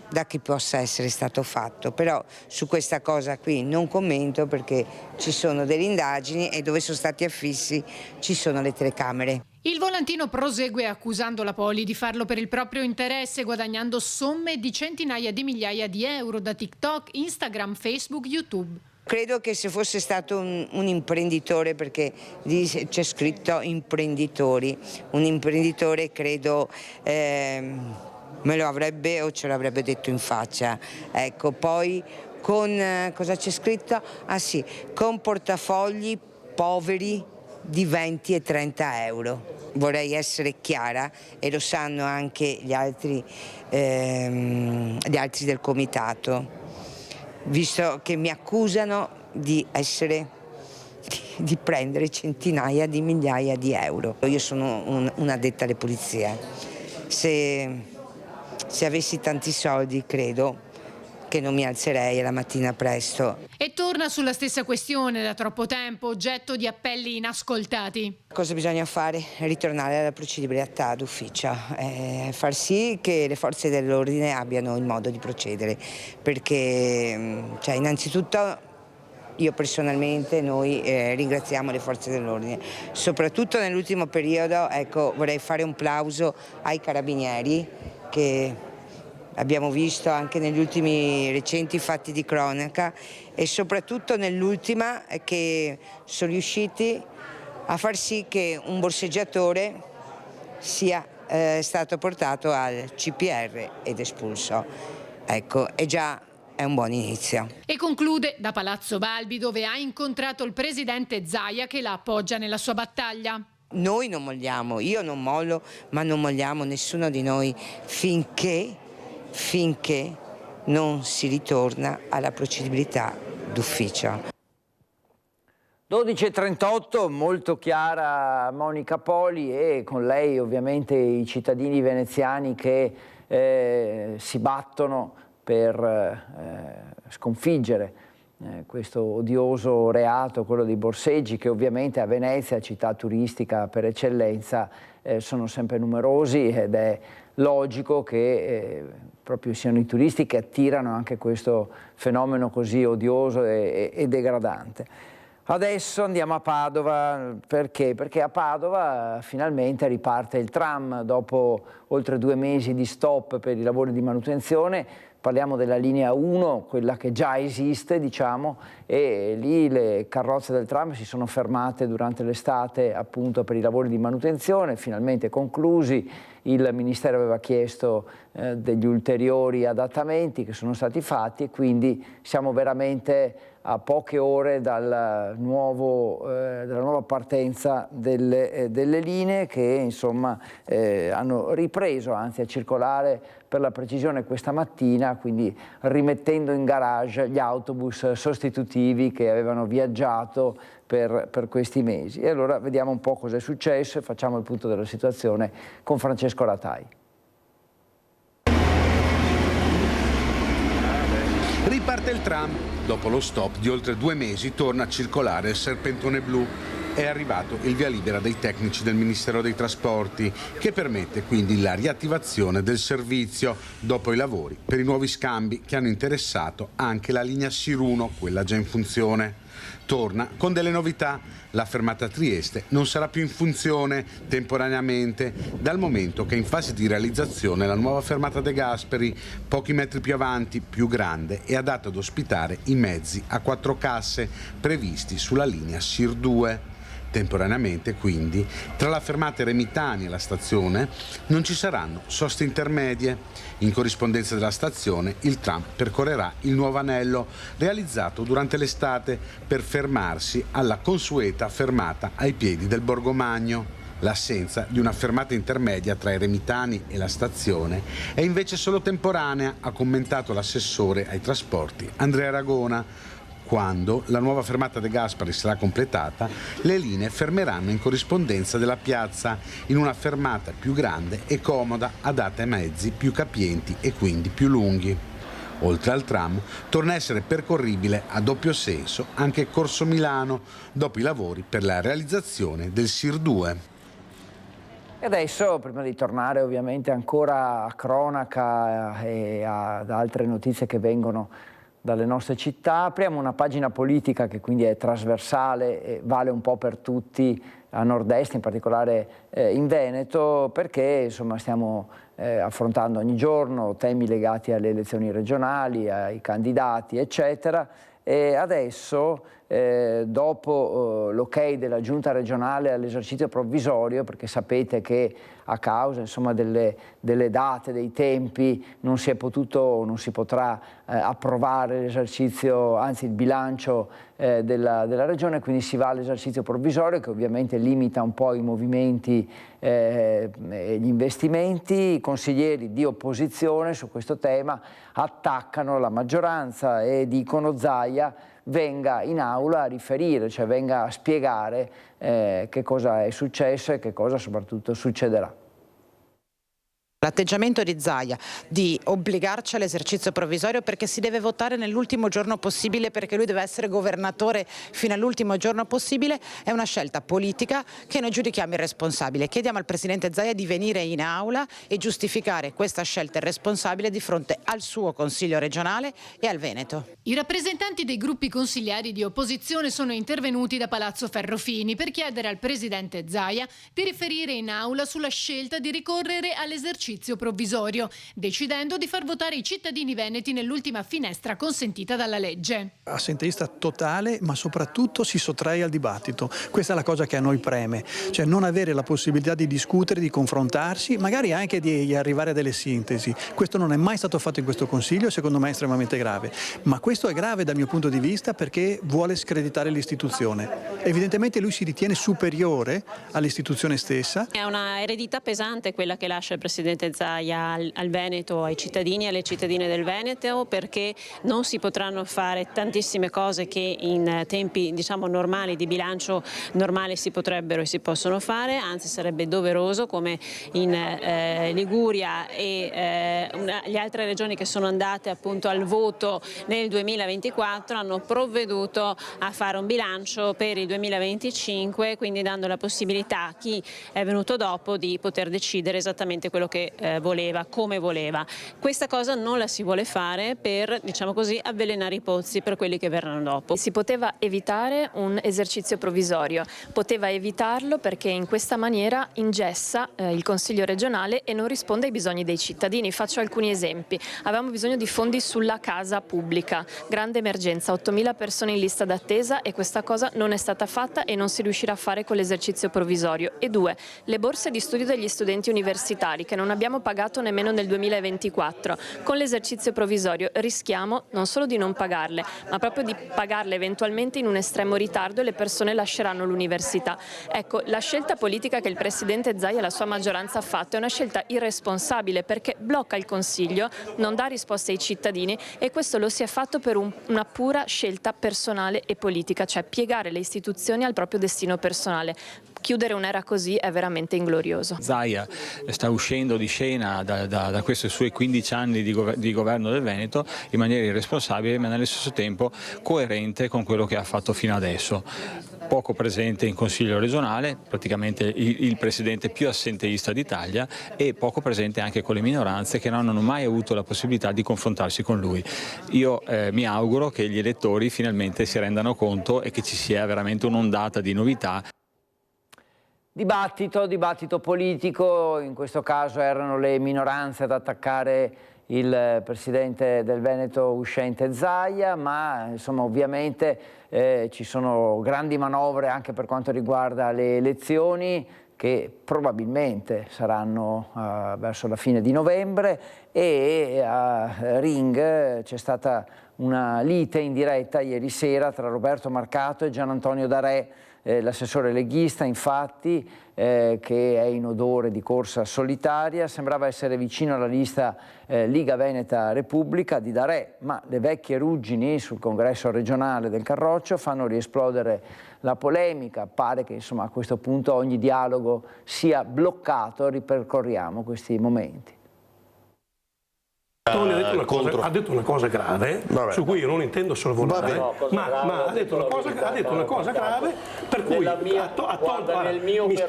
da chi possa essere stato fatto, però su questa cosa qui non commento perché ci sono delle indagini e dove sono stati affissi ci sono le telecamere. Il volantino prosegue accusando la Poli di farlo per il proprio interesse, guadagnando somme di centinaia di migliaia di euro da TikTok, Instagram, Facebook, YouTube. Credo che se fosse stato un imprenditore, perché c'è scritto imprenditori, un imprenditore credo me lo avrebbe o ce l'avrebbe detto in faccia. Ecco, poi con cosa c'è scritto? Ah sì, con portafogli poveri di 20 e 30 euro. Vorrei essere chiara e lo sanno anche gli altri del comitato, visto che mi accusano di prendere centinaia di migliaia di euro. Io sono un'addetta alle pulizie. Se avessi tanti soldi credo che non mi alzerei alla mattina presto. E torna sulla stessa questione da troppo tempo, oggetto di appelli inascoltati. Cosa bisogna fare? Ritornare alla procedibilità d'ufficio, far sì che le forze dell'ordine abbiano il modo di procedere, perché innanzitutto io personalmente noi ringraziamo le forze dell'ordine, soprattutto nell'ultimo periodo. Ecco, vorrei fare un plauso ai carabinieri che abbiamo visto anche negli ultimi recenti fatti di cronaca e soprattutto nell'ultima che sono riusciti a far sì che un borseggiatore sia stato portato al CPR ed espulso. Ecco, è un buon inizio. E conclude da Palazzo Balbi, dove ha incontrato il presidente Zaia che la appoggia nella sua battaglia. Noi non molliamo, io non mollo, ma non molliamo nessuno di noi finché non si ritorna alla procedibilità d'ufficio. 12:38, molto chiara Monica Poli e con lei ovviamente i cittadini veneziani che si battono per sconfiggere questo odioso reato, quello dei borseggi, che ovviamente a Venezia, città turistica per eccellenza, sono sempre numerosi ed è logico che proprio siano i turisti che attirano anche questo fenomeno così odioso e degradante. Adesso andiamo a Padova, perché? Perché a Padova finalmente riparte il tram dopo oltre 2 mesi di stop per i lavori di manutenzione. Parliamo della linea 1, quella che già esiste, diciamo, e lì le carrozze del tram si sono fermate durante l'estate appunto per i lavori di manutenzione, finalmente conclusi. Il Ministero aveva chiesto degli ulteriori adattamenti che sono stati fatti e quindi siamo veramente a poche ore dalla nuova partenza delle linee che insomma hanno ripreso ripreso anzi a circolare per la precisione questa mattina, quindi rimettendo in garage gli autobus sostitutivi che avevano viaggiato per questi mesi. E allora vediamo un po' cosa è successo e facciamo il punto della situazione con Francesco Ratai. Riparte il tram. Dopo lo stop di oltre 2 mesi torna a circolare il serpentone blu. È arrivato il via libera dei tecnici del Ministero dei Trasporti, che permette quindi la riattivazione del servizio dopo i lavori per i nuovi scambi che hanno interessato anche la linea Sir1, quella già in funzione. Torna con delle novità. La fermata Trieste non sarà più in funzione temporaneamente, dal momento che è in fase di realizzazione la nuova fermata De Gasperi, pochi metri più avanti, più grande e adatta ad ospitare i mezzi a 4 casse previsti sulla linea Sir2. Temporaneamente, quindi, tra la fermata Remitani e la stazione non ci saranno soste intermedie. In corrispondenza della stazione, il tram percorrerà il nuovo anello, realizzato durante l'estate per fermarsi alla consueta fermata ai piedi del Borgomagno. L'assenza di una fermata intermedia tra i Remitani e la stazione è invece solo temporanea, ha commentato l'assessore ai trasporti Andrea Ragona. Quando la nuova fermata De Gasperi sarà completata, le linee fermeranno in corrispondenza della piazza, in una fermata più grande e comoda, adatta ai mezzi più capienti e quindi più lunghi. Oltre al tram, torna a essere percorribile a doppio senso anche Corso Milano, dopo i lavori per la realizzazione del Sir2. E adesso, prima di tornare ovviamente ancora a cronaca e ad altre notizie che vengono dalle nostre città, apriamo una pagina politica che quindi è trasversale e vale un po' per tutti a nord-est, in particolare in Veneto, perché insomma stiamo affrontando ogni giorno temi legati alle elezioni regionali, ai candidati, eccetera. E adesso, dopo l'ok della giunta regionale all'esercizio provvisorio, perché sapete che a causa insomma, delle date, dei tempi, non si è potuto, non si potrà approvare l'esercizio, anzi il bilancio della regione, quindi si va all'esercizio provvisorio che ovviamente limita un po' i movimenti e gli investimenti. I consiglieri di opposizione su questo tema attaccano la maggioranza e dicono Zaia venga in aula a riferire, cioè venga a spiegare che cosa è successo e che cosa soprattutto succederà. L'atteggiamento di Zaia di obbligarci all'esercizio provvisorio perché si deve votare nell'ultimo giorno possibile, perché lui deve essere governatore fino all'ultimo giorno possibile, è una scelta politica che noi giudichiamo irresponsabile. Chiediamo al Presidente Zaia di venire in aula e giustificare questa scelta irresponsabile di fronte al suo Consiglio regionale e al Veneto. I rappresentanti dei gruppi consigliari di opposizione sono intervenuti da Palazzo Ferrofini per chiedere al Presidente Zaia di riferire in aula sulla scelta di ricorrere all'esercizio provvisorio, decidendo di far votare i cittadini veneti nell'ultima finestra consentita dalla legge. Assenteista totale, ma soprattutto si sottrae al dibattito. Questa è la cosa che a noi preme, cioè non avere la possibilità di discutere, di confrontarsi, magari anche di arrivare a delle sintesi. Questo non è mai stato fatto in questo Consiglio e secondo me è estremamente grave. Ma questo è grave dal mio punto di vista perché vuole screditare l'istituzione. Evidentemente lui si ritiene superiore all'istituzione stessa. È una eredità pesante quella che lascia il Presidente Zaia al Veneto, ai cittadini e alle cittadine del Veneto, perché non si potranno fare tantissime cose che in tempi diciamo normali, di bilancio normale, si potrebbero e si possono fare, anzi sarebbe doveroso, come in Liguria e le altre regioni che sono andate appunto al voto nel 2024 hanno provveduto a fare un bilancio per il 2025, quindi dando la possibilità a chi è venuto dopo di poter decidere esattamente quello che voleva, come voleva. Questa cosa non la si vuole fare per, diciamo così, avvelenare i pozzi per quelli che verranno dopo. Si poteva evitare un esercizio provvisorio, poteva evitarlo perché in questa maniera ingessa il Consiglio regionale e non risponde ai bisogni dei cittadini. Faccio alcuni esempi. Avevamo bisogno di fondi sulla casa pubblica, grande emergenza, 8.000 persone in lista d'attesa e questa cosa non è stata fatta e non si riuscirà a fare con l'esercizio provvisorio. E 2, le borse di studio degli studenti universitari che non abbiamo abbiamo pagato nemmeno nel 2024. Con l'esercizio provvisorio rischiamo non solo di non pagarle, ma proprio di pagarle eventualmente in un estremo ritardo e le persone lasceranno l'università. Ecco, la scelta politica che il Presidente Zaia e la sua maggioranza ha fatto è una scelta irresponsabile perché blocca il Consiglio, non dà risposte ai cittadini e questo lo si è fatto per una pura scelta personale e politica, cioè piegare le istituzioni al proprio destino personale. Chiudere un'era così è veramente inglorioso. Zaia sta uscendo di scena da questi suoi 15 anni di governo del Veneto in maniera irresponsabile, ma nello stesso tempo coerente con quello che ha fatto fino adesso. Poco presente in Consiglio regionale, praticamente il presidente più assenteista d'Italia, e poco presente anche con le minoranze che non hanno mai avuto la possibilità di confrontarsi con lui. Io mi auguro che gli elettori finalmente si rendano conto e che ci sia veramente un'ondata di novità. Dibattito politico, in questo caso erano le minoranze ad attaccare il presidente del Veneto uscente Zaia, ma insomma ovviamente ci sono grandi manovre anche per quanto riguarda le elezioni che probabilmente saranno verso la fine di novembre, e a Ring c'è stata una lite in diretta ieri sera tra Roberto Marcato e Gian Antonio D'Arè, l'assessore leghista infatti, che è in odore di corsa solitaria, sembrava essere vicino alla lista Liga Veneta Repubblica di D'Arè, ma le vecchie ruggini sul congresso regionale del Carroccio fanno riesplodere la polemica. Pare che insomma a questo punto ogni dialogo sia bloccato. Ripercorriamo questi momenti. Tony ha detto una cosa grave, su cui io non intendo sorvolare, ma ha detto una cosa grave per cui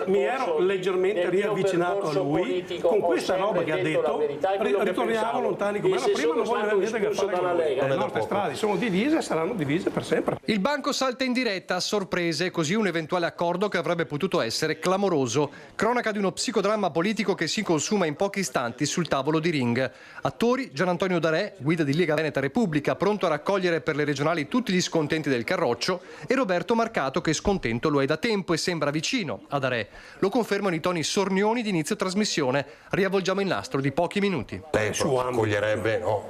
mi ero leggermente riavvicinato a lui con questa roba che ha detto. Ritorniamo lontani come era prima, non voglio avere niente a che fare con lui. Le nostre strade sono divise e saranno divise per sempre. Il banco salta in diretta a sorprese, così un eventuale accordo che avrebbe potuto essere clamoroso. Cronaca di uno psicodramma politico che si consuma in pochi istanti sul tavolo di Ring. Attori Gian Antonio D'Arè, guida di Lega Veneta Repubblica, pronto a raccogliere per le regionali tutti gli scontenti del Carroccio, e Roberto Marcato, che scontento lo è da tempo e sembra vicino a D'Arè. Lo confermano i toni sornioni di inizio trasmissione. Riavvolgiamo il nastro di pochi minuti. Lei accoglierebbe, no,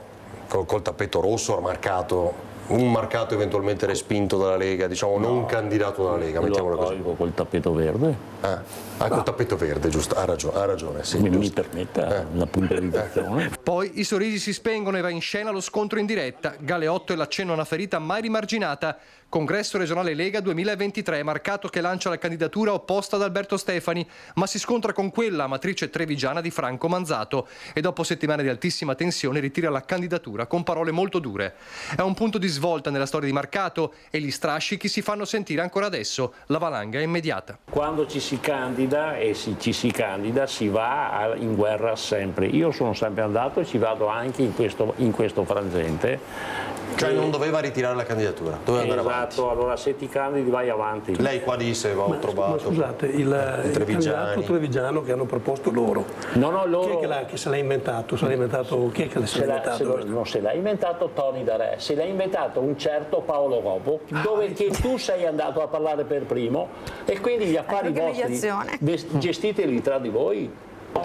col tappeto rosso Marcato, un Marcato eventualmente respinto dalla Lega, diciamo non candidato dalla Lega, mettiamola così. Col tappeto verde. Col tappeto verde, giusto, ha ragione. Sì, mi permetta la puntualizzazione. Poi i sorrisi si spengono e va in scena lo scontro in diretta. Galeotto e l'accenno a una ferita mai rimarginata. Congresso regionale Lega 2023, Marcato che lancia la candidatura opposta ad Alberto Stefani, ma si scontra con quella amatrice trevigiana di Franco Manzato e dopo settimane di altissima tensione ritira la candidatura con parole molto dure. È un punto di svolta nella storia di Marcato e gli strascichi si fanno sentire ancora adesso. La valanga è immediata. Quando ci si candida si va in guerra sempre. Io sono sempre andato e ci vado anche in questo frangente. Cioè non doveva ritirare la candidatura, doveva andare avanti. Esatto, allora se ti candidi vai avanti. Lei qua disse, ho trovato. Ma scusate, il candidato trevigiano che hanno proposto loro. Loro. Chi è che se l'ha inventato? Chi è che se l'ha inventato? Non se l'ha inventato Tony D'Arè, se l'ha inventato un certo Paolo Ropo, dove che tu sei andato a parlare per primo e quindi gli affari vostri gestiteli tra di voi.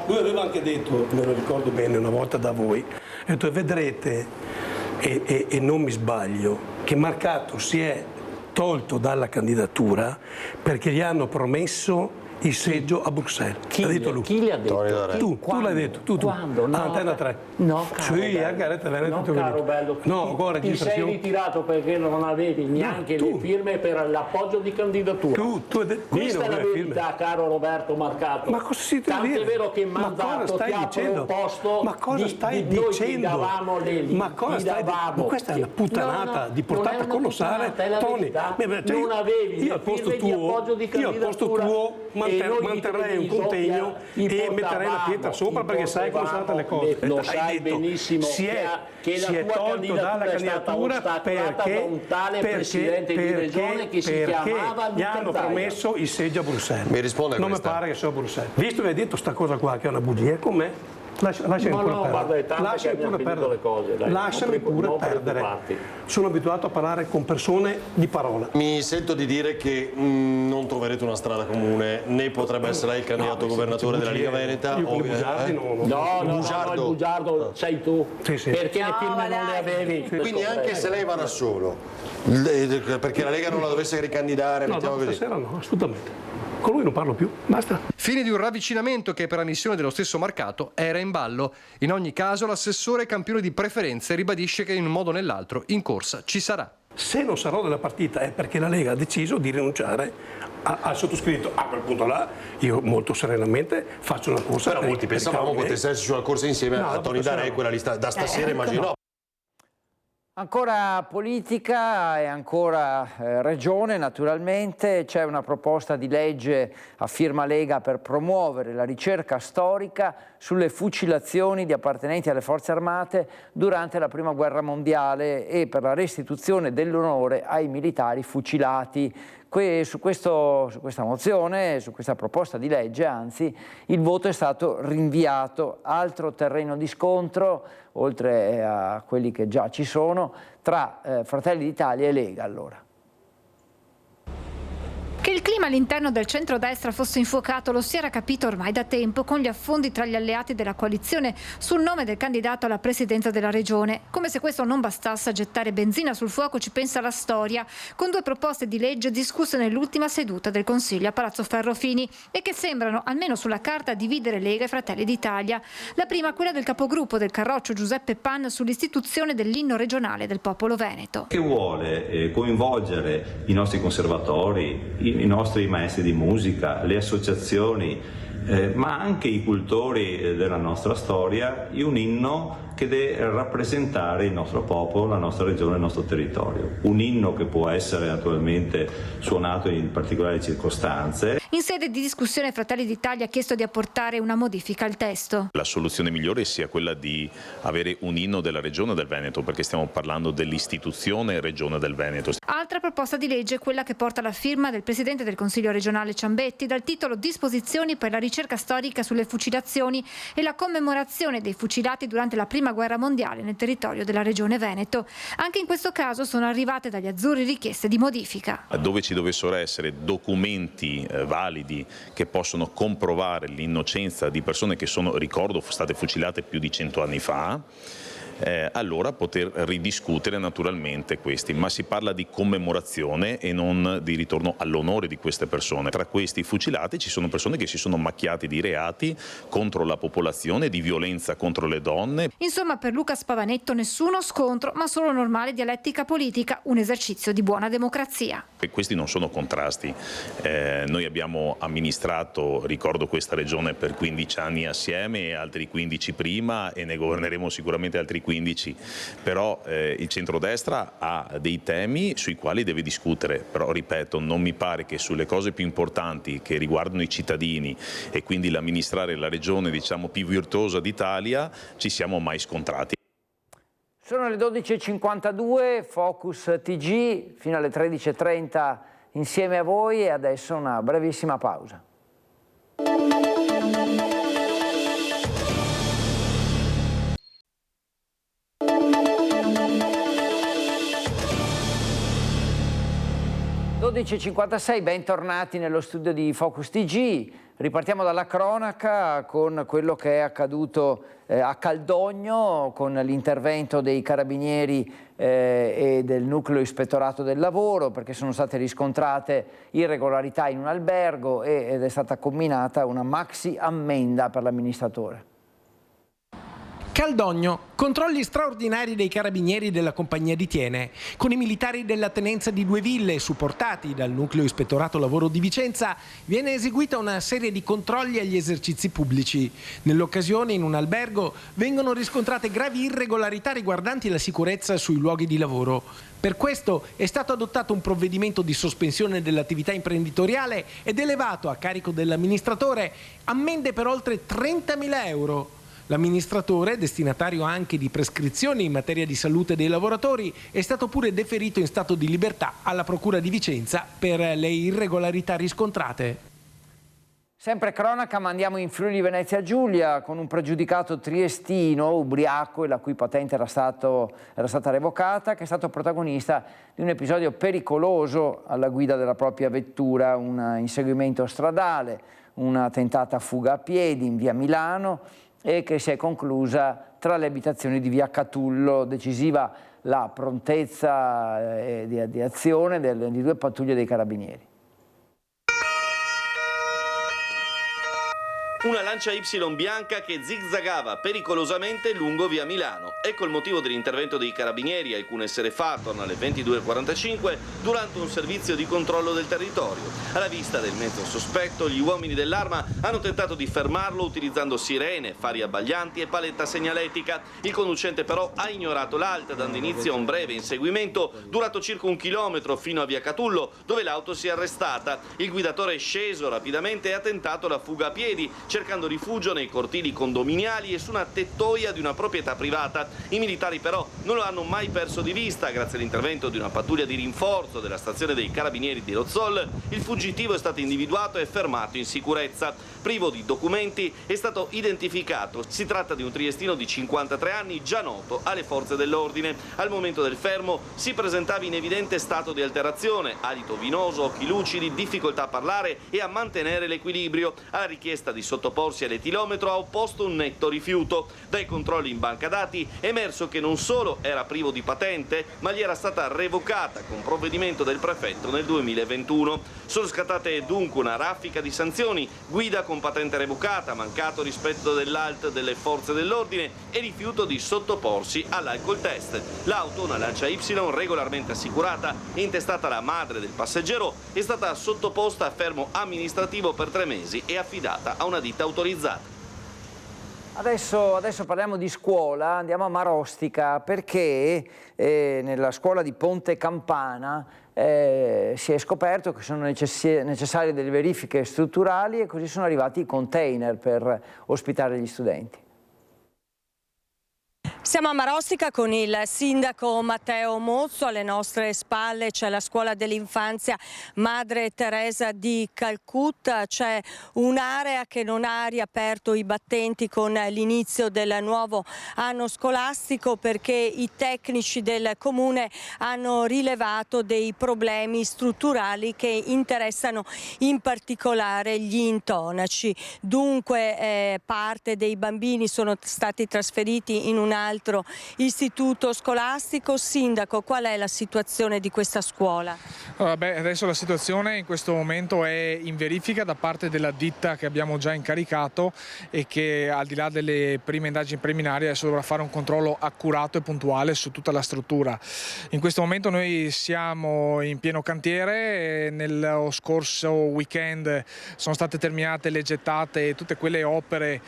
Lui aveva anche detto, me lo ricordo bene una volta da voi, ha detto vedrete, e non mi sbaglio, che Marcato si è tolto dalla candidatura perché gli hanno promesso il seggio a Bruxelles. Chi gli ha detto? Tu l'hai detto. Tu. Quando? No, Antena 3. No, caro sì, anche a Rete Veneto. No, caro bello. Ti sei ritirato perché non avevi neanche le firme per l'appoggio di candidatura. Questa è la verità, caro Roberto Marcato. Ma cosa si Tanto è vero che Manzato ti ha proposto ma cosa stai dicendo? Ma questa è una puttanata di portata colossale. Tony, non avevi le firme di appoggio di candidatura. Io al posto tuo manterrei un contegno e metterei la pietra sopra perché sai come sono state le cose. Lo sai benissimo che la tua candidatura è stata ostacolata da un tale presidente di regione che si chiamava gli hanno promesso il seggio a Bruxelles. Mi risponde a non mi pare che sia a Bruxelles. Visto che hai detto sta cosa qua che è una bugia, con me Lasciami pure perdere le cose. Lasciami pure perdere. Sono abituato a parlare con persone di parola. Mi sento di dire che non troverete una strada comune, né potrebbe essere lei il candidato governatore della Liga Veneta. No, il bugiardo sei tu, perché le firme non le avevi. Quindi anche se lei va da solo, perché la Lega non la dovesse ricandidare, mettiamo così. Stasera no, assolutamente. Con lui non parlo più, basta. Fine di un ravvicinamento che per ammissione dello stesso Marcato era in ballo. In ogni caso l'assessore campione di preferenze ribadisce che in un modo o nell'altro in corsa ci sarà. Se non sarò della partita è perché la Lega ha deciso di rinunciare al sottoscritto. A quel punto là io molto serenamente faccio una corsa. Però molti pensavamo potesse esserci una corsa insieme a Tony Darè, quella da stasera immagino. Ancora politica e ancora regione, naturalmente. C'è una proposta di legge a firma Lega per promuovere la ricerca storica sulle fucilazioni di appartenenti alle forze armate durante la Prima Guerra Mondiale e per la restituzione dell'onore ai militari fucilati. Su questa mozione, su questa proposta di legge, anzi, il voto è stato rinviato. Altro terreno di scontro, oltre a quelli che già ci sono, tra Fratelli d'Italia e Lega allora. Che il clima all'interno del centrodestra fosse infuocato lo si era capito ormai da tempo, con gli affondi tra gli alleati della coalizione sul nome del candidato alla presidenza della regione. Come se questo non bastasse a gettare benzina sul fuoco ci pensa la storia, con 2 proposte di legge discusse nell'ultima seduta del Consiglio a Palazzo Ferrofini e che sembrano, almeno sulla carta, dividere Lega e Fratelli d'Italia. La prima, quella del capogruppo del Carroccio Giuseppe Pan sull'istituzione dell'inno regionale del popolo veneto. Che vuole coinvolgere i nostri conservatori, i nostri maestri di musica, le associazioni, ma anche i cultori della nostra storia, in un inno che deve rappresentare il nostro popolo, la nostra regione, il nostro territorio. Un inno che può essere naturalmente suonato in particolari circostanze. In sede di discussione Fratelli d'Italia ha chiesto di apportare una modifica al testo. La soluzione migliore sia quella di avere un inno della regione del Veneto, perché stiamo parlando dell'istituzione regione del Veneto. Altra proposta di legge è quella che porta la firma del Presidente del Consiglio regionale Ciambetti dal titolo Disposizioni per la ricerca storica sulle fucilazioni e la commemorazione dei fucilati durante la Prima Guerra Mondiale nel territorio della regione Veneto. Anche in questo caso sono arrivate dagli azzurri richieste di modifica. Dove ci dovessero essere documenti validi che possono comprovare l'innocenza di persone che sono, ricordo, state fucilate più di 100 anni fa, allora poter ridiscutere naturalmente questi, ma si parla di commemorazione e non di ritorno all'onore di queste persone. Tra questi fucilati ci sono persone che si sono macchiati di reati contro la popolazione, di violenza contro le donne. Insomma, per Luca Spavanetto nessuno scontro, ma solo normale dialettica politica, un esercizio di buona democrazia. E questi non sono contrasti. Noi abbiamo amministrato, ricordo, questa regione per 15 anni assieme e altri 15 prima e ne governeremo sicuramente altri 15, però il centrodestra ha dei temi sui quali deve discutere, però ripeto, non mi pare che sulle cose più importanti che riguardano i cittadini e quindi l'amministrare la regione, diciamo, più virtuosa d'Italia ci siamo mai scontrati. Sono le 12.52, Focus TG fino alle 13.30 insieme a voi e adesso una brevissima pausa. (12.56), bentornati nello studio di Focus TG. Ripartiamo dalla cronaca con quello che è accaduto a Caldogno, con l'intervento dei carabinieri e del nucleo ispettorato del lavoro, perché sono state riscontrate irregolarità in un albergo ed è stata comminata una maxi ammenda per l'amministratore. Caldogno, controlli straordinari dei carabinieri della compagnia di Thiene. Con i militari della tenenza di Due Ville, supportati dal nucleo ispettorato lavoro di Vicenza, viene eseguita una serie di controlli agli esercizi pubblici. Nell'occasione, in un albergo, vengono riscontrate gravi irregolarità riguardanti la sicurezza sui luoghi di lavoro. Per questo è stato adottato un provvedimento di sospensione dell'attività imprenditoriale ed elevato a carico dell'amministratore ammende per oltre 30.000 euro. L'amministratore, destinatario anche di prescrizioni in materia di salute dei lavoratori, è stato pure deferito in stato di libertà alla Procura di Vicenza per le irregolarità riscontrate. Sempre cronaca, ma andiamo in Friuli Venezia Giulia con un pregiudicato triestino ubriaco e la cui patente era stata revocata, che è stato protagonista di un episodio pericoloso alla guida della propria vettura, un inseguimento stradale, una tentata fuga a piedi in via Milano e che si è conclusa tra le abitazioni di via Catullo. Decisiva la prontezza di azione di 2 pattuglie dei carabinieri. Una Lancia Y bianca che zigzagava pericolosamente lungo via Milano. Ecco il motivo dell'intervento dei carabinieri, alcune essere fa attorno alle 22:45 durante un servizio di controllo del territorio. Alla vista del mezzo sospetto, gli uomini dell'Arma hanno tentato di fermarlo utilizzando sirene, fari abbaglianti e paletta segnaletica. Il conducente però ha ignorato l'alta, dando inizio a un breve inseguimento durato circa 1 chilometro fino a via Catullo, dove l'auto si è arrestata. Il guidatore è sceso rapidamente e ha tentato la fuga a piedi, cercando rifugio nei cortili condominiali e su una tettoia di una proprietà privata. I militari però non lo hanno mai perso di vista. Grazie all'intervento di una pattuglia di rinforzo della stazione dei carabinieri di Rozzol, il fuggitivo è stato individuato e fermato in sicurezza. Privo di documenti, è stato identificato. Si tratta di un triestino di 53 anni, già noto alle forze dell'ordine. Al momento del fermo si presentava in evidente stato di alterazione, alito vinoso, occhi lucidi, difficoltà a parlare e a mantenere l'equilibrio. Alla richiesta di sottoporsi all'etilometro ha opposto un netto rifiuto. Dai controlli in banca dati è emerso che non solo era privo di patente, ma gli era stata revocata con provvedimento del prefetto nel 2021. Sono scattate dunque una raffica di sanzioni: guida con patente revocata, mancato rispetto dell'ALT delle forze dell'ordine e rifiuto di sottoporsi all'alcol test. L'auto, una Lancia Y regolarmente assicurata e intestata alla madre del passeggero, è stata sottoposta a fermo amministrativo per 3 mesi e affidata a una ditta autorizzata. Adesso parliamo di scuola, andiamo a Marostica perché nella scuola di Ponte Campana si è scoperto che sono necessarie delle verifiche strutturali e così sono arrivati i container per ospitare gli studenti. Siamo a Marostica con il sindaco Matteo Mozzo, alle nostre spalle c'è la scuola dell'infanzia Madre Teresa di Calcutta, c'è un'area che non ha riaperto i battenti con l'inizio del nuovo anno scolastico perché i tecnici del comune hanno rilevato dei problemi strutturali che interessano in particolare gli intonaci. Dunque parte dei bambini sono stati trasferiti in un altro istituto scolastico. Sindaco, qual è la situazione di questa scuola? Adesso la situazione in questo momento è in verifica da parte della ditta che abbiamo già incaricato e che, al di là delle prime indagini preliminari, adesso dovrà fare un controllo accurato e puntuale su tutta la struttura. In questo momento noi siamo in pieno cantiere. Nello scorso weekend sono state terminate le gettate e tutte quelle opere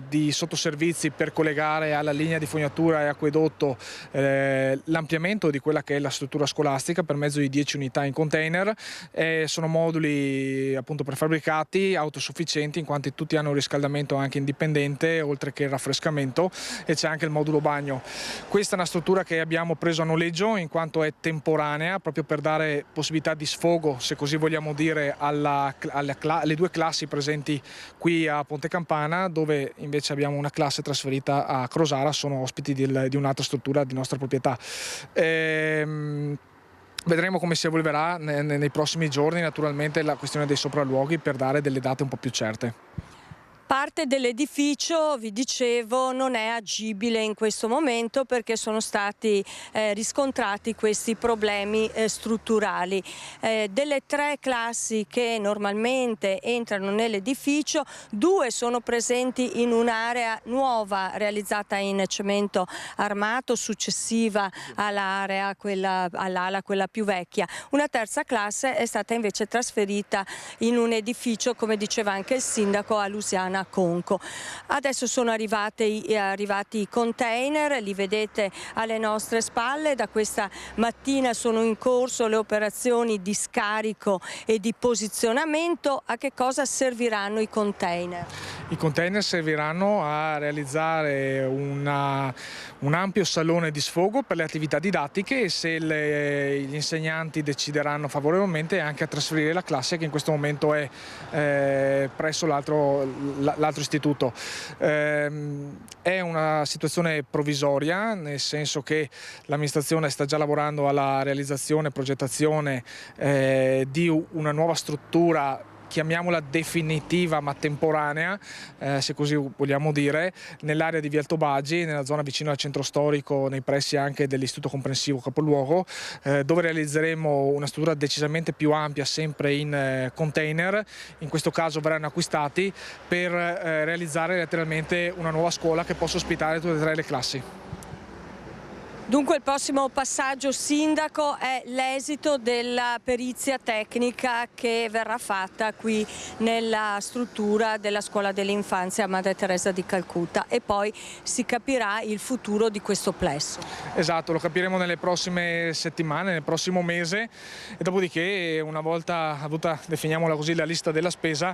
di sottoservizi per collegare alla linea di fognatura e acquedotto l'ampliamento di quella che è la struttura scolastica per mezzo di 10 unità in container. Sono moduli appunto prefabbricati, autosufficienti, in quanto tutti hanno un riscaldamento anche indipendente oltre che il raffrescamento, e c'è anche il modulo bagno. Questa è una struttura che abbiamo preso a noleggio in quanto è temporanea, proprio per dare possibilità di sfogo, se così vogliamo dire, alle 2 classi presenti qui a Ponte Campana, dove invece abbiamo una classe trasferita a Crosara, sono ospiti di un'altra struttura di nostra proprietà. Vedremo come si evolverà nei prossimi giorni, naturalmente, la questione dei sopralluoghi per dare delle date un po' più certe. Parte dell'edificio, vi dicevo, non è agibile in questo momento perché sono stati riscontrati questi problemi strutturali. Delle 3 classi che normalmente entrano nell'edificio, 2 sono presenti in un'area nuova realizzata in cemento armato, successiva all'ala quella più vecchia. Una terza classe è stata invece trasferita in un edificio, come diceva anche il sindaco, a Lusiana Serena Conco. Adesso sono arrivati i container, li vedete alle nostre spalle. Da questa mattina sono in corso le operazioni di scarico e di posizionamento. A che cosa serviranno i container? I container serviranno a realizzare un ampio salone di sfogo per le attività didattiche e se gli insegnanti decideranno favorevolmente anche a trasferire la classe che in questo momento è presso l'altro istituto. È una situazione provvisoria, nel senso che l'amministrazione sta già lavorando alla realizzazione e progettazione di una nuova struttura, chiamiamola definitiva ma temporanea, se così vogliamo dire, nell'area di Via Altobagi, nella zona vicino al centro storico, nei pressi anche dell'istituto comprensivo capoluogo, dove realizzeremo una struttura decisamente più ampia, sempre in container. In questo caso verranno acquistati per realizzare letteralmente una nuova scuola che possa ospitare tutte e tre le classi. Dunque il prossimo passaggio, sindaco, è l'esito della perizia tecnica che verrà fatta qui nella struttura della scuola dell'infanzia Madre Teresa di Calcutta e poi si capirà il futuro di questo plesso. Esatto, lo capiremo nelle prossime settimane, nel prossimo mese e dopodiché una volta avuta, definiamola così, la lista della spesa,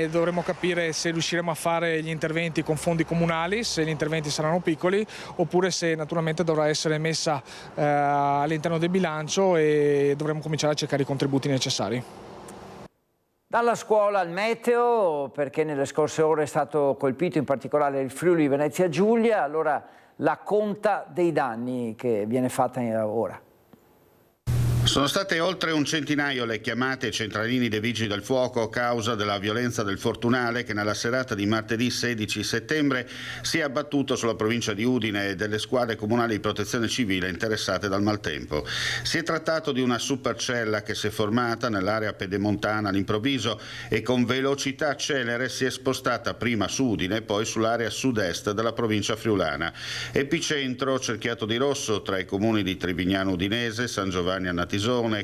dovremo capire se riusciremo a fare gli interventi con fondi comunali, se gli interventi saranno piccoli oppure se naturalmente dovrà essere messa all'interno del bilancio e dovremo cominciare a cercare i contributi necessari. Dalla scuola al meteo, perché nelle scorse ore è stato colpito in particolare il Friuli Venezia Giulia, allora la conta dei danni che viene fatta ora. Sono state oltre un centinaio le chiamate ai centralini dei Vigili del Fuoco a causa della violenza del fortunale che nella serata di martedì 16 settembre si è abbattuto sulla provincia di Udine e delle squadre comunali di protezione civile interessate dal maltempo. Si è trattato di una supercella che si è formata nell'area pedemontana all'improvviso e con velocità celere si è spostata prima su Udine e poi sull'area sud-est della provincia friulana. Epicentro cerchiato di rosso tra i comuni di Trivignano Udinese, San Giovanni a Natisone,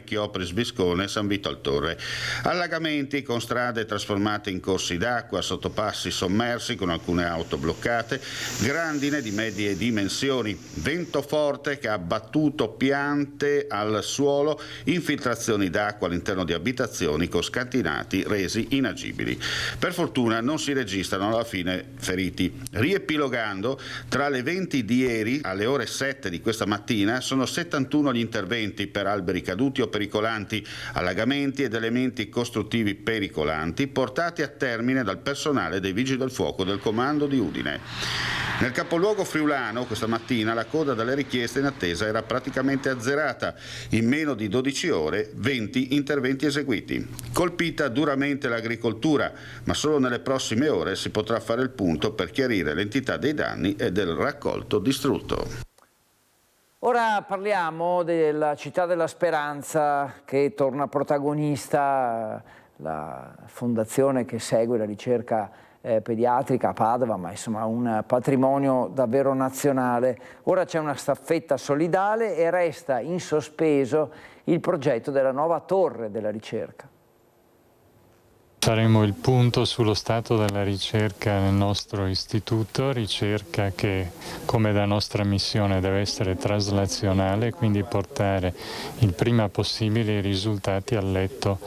Chiopri Sbiscone e San Vito al Torre. Allagamenti con strade trasformate in corsi d'acqua, sottopassi sommersi con alcune auto bloccate, grandine di medie dimensioni, vento forte che ha abbattuto piante al suolo, infiltrazioni d'acqua all'interno di abitazioni con scantinati resi inagibili. Per fortuna non si registrano alla fine feriti. Riepilogando, tra le 20 di ieri alle ore 7 di questa mattina sono 71 gli interventi per alberi caduti o pericolanti, allagamenti ed elementi costruttivi pericolanti portati a termine dal personale dei Vigili del Fuoco del Comando di Udine. Nel capoluogo friulano questa mattina la coda delle richieste in attesa era praticamente azzerata. In meno di 12 ore 20 interventi eseguiti. Colpita duramente l'agricoltura, ma solo nelle prossime ore si potrà fare il punto per chiarire l'entità dei danni e del raccolto distrutto. Ora parliamo della Città della Speranza che torna protagonista, la fondazione che segue la ricerca pediatrica a Padova, ma insomma un patrimonio davvero nazionale. Ora c'è una staffetta solidale e resta in sospeso il progetto della nuova torre della ricerca. Faremo il punto sullo stato della ricerca nel nostro istituto, ricerca che come da nostra missione deve essere traslazionale, quindi portare il prima possibile i risultati al letto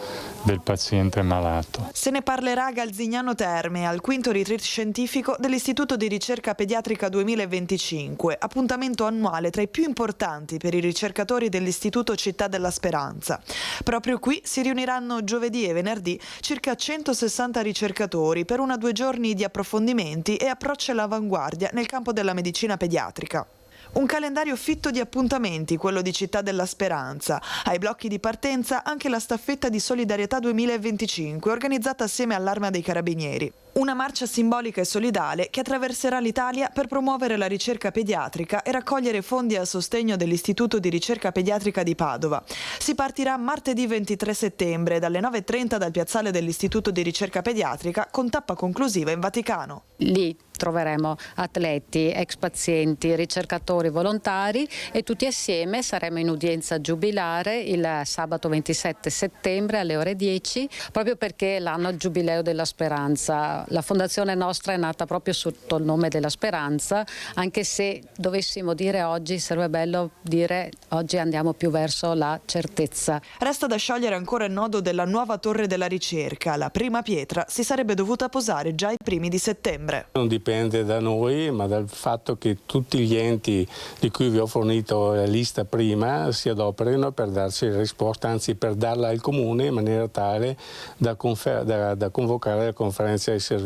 del paziente malato. Se ne parlerà a Galzignano Terme, al quinto retreat scientifico dell'Istituto di Ricerca Pediatrica 2025, appuntamento annuale tra i più importanti per i ricercatori dell'Istituto Città della Speranza. Proprio qui si riuniranno giovedì e venerdì circa 160 ricercatori per 1 o 2 giorni di approfondimenti e approcci all'avanguardia nel campo della medicina pediatrica. Un calendario fitto di appuntamenti, quello di Città della Speranza. Ai blocchi di partenza anche la staffetta di solidarietà 2025, organizzata assieme all'Arma dei Carabinieri. Una marcia simbolica e solidale che attraverserà l'Italia per promuovere la ricerca pediatrica e raccogliere fondi a sostegno dell'Istituto di Ricerca Pediatrica di Padova. Si partirà martedì 23 settembre dalle 9:30 dal piazzale dell'Istituto di Ricerca Pediatrica con tappa conclusiva in Vaticano. Lì troveremo atleti, ex pazienti, ricercatori volontari e tutti assieme saremo in udienza giubilare il sabato 27 settembre alle ore 10, proprio perché è l'anno giubileo della Speranza. La fondazione nostra è nata proprio sotto il nome della speranza, anche se dovessimo dire oggi, sarebbe bello dire oggi andiamo più verso la certezza. Resta da sciogliere ancora il nodo della nuova torre della ricerca. La prima pietra si sarebbe dovuta posare già ai primi di settembre. Non dipende da noi, ma dal fatto che tutti gli enti di cui vi ho fornito la lista prima si adoperino per darci risposta, anzi per darla al Comune in maniera tale da convocare la conferenza dei servizi.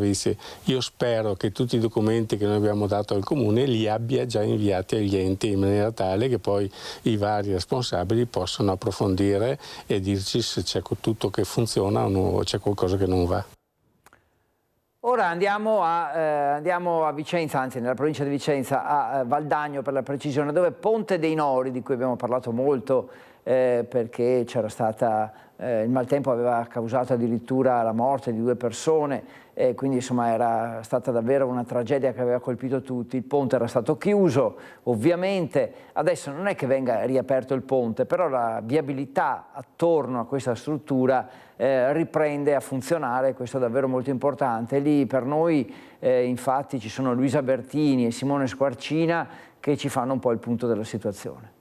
Io spero che tutti i documenti che noi abbiamo dato al Comune li abbia già inviati agli enti in maniera tale che poi i vari responsabili possano approfondire e dirci se c'è tutto che funziona o c'è qualcosa che non va. Ora andiamo a Vicenza, anzi nella provincia di Vicenza, a Valdagno per la precisione, dove Ponte dei Nori, di cui abbiamo parlato molto perché c'era stata, il maltempo aveva causato addirittura la morte di 2 persone, quindi insomma era stata davvero una tragedia che aveva colpito tutti. Il ponte era stato chiuso ovviamente, adesso non è che venga riaperto il ponte, però la viabilità attorno a questa struttura riprende a funzionare, questo è davvero molto importante. Lì per noi infatti ci sono Luisa Bertini e Simone Squarcina che ci fanno un po' il punto della situazione.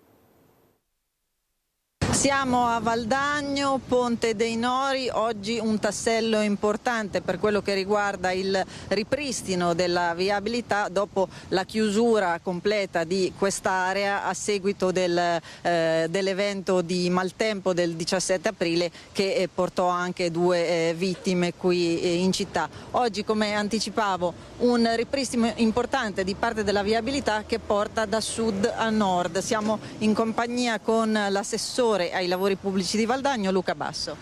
Siamo a Valdagno, Ponte dei Nori, oggi un tassello importante per quello che riguarda il ripristino della viabilità dopo la chiusura completa di quest'area a seguito dell'evento di maltempo del 17 aprile che portò anche 2 vittime qui in città. Oggi, come anticipavo, un ripristino importante di parte della viabilità che porta da sud a nord. Siamo in compagnia con l'assessore ai lavori pubblici di Valdagno, Luca Basso.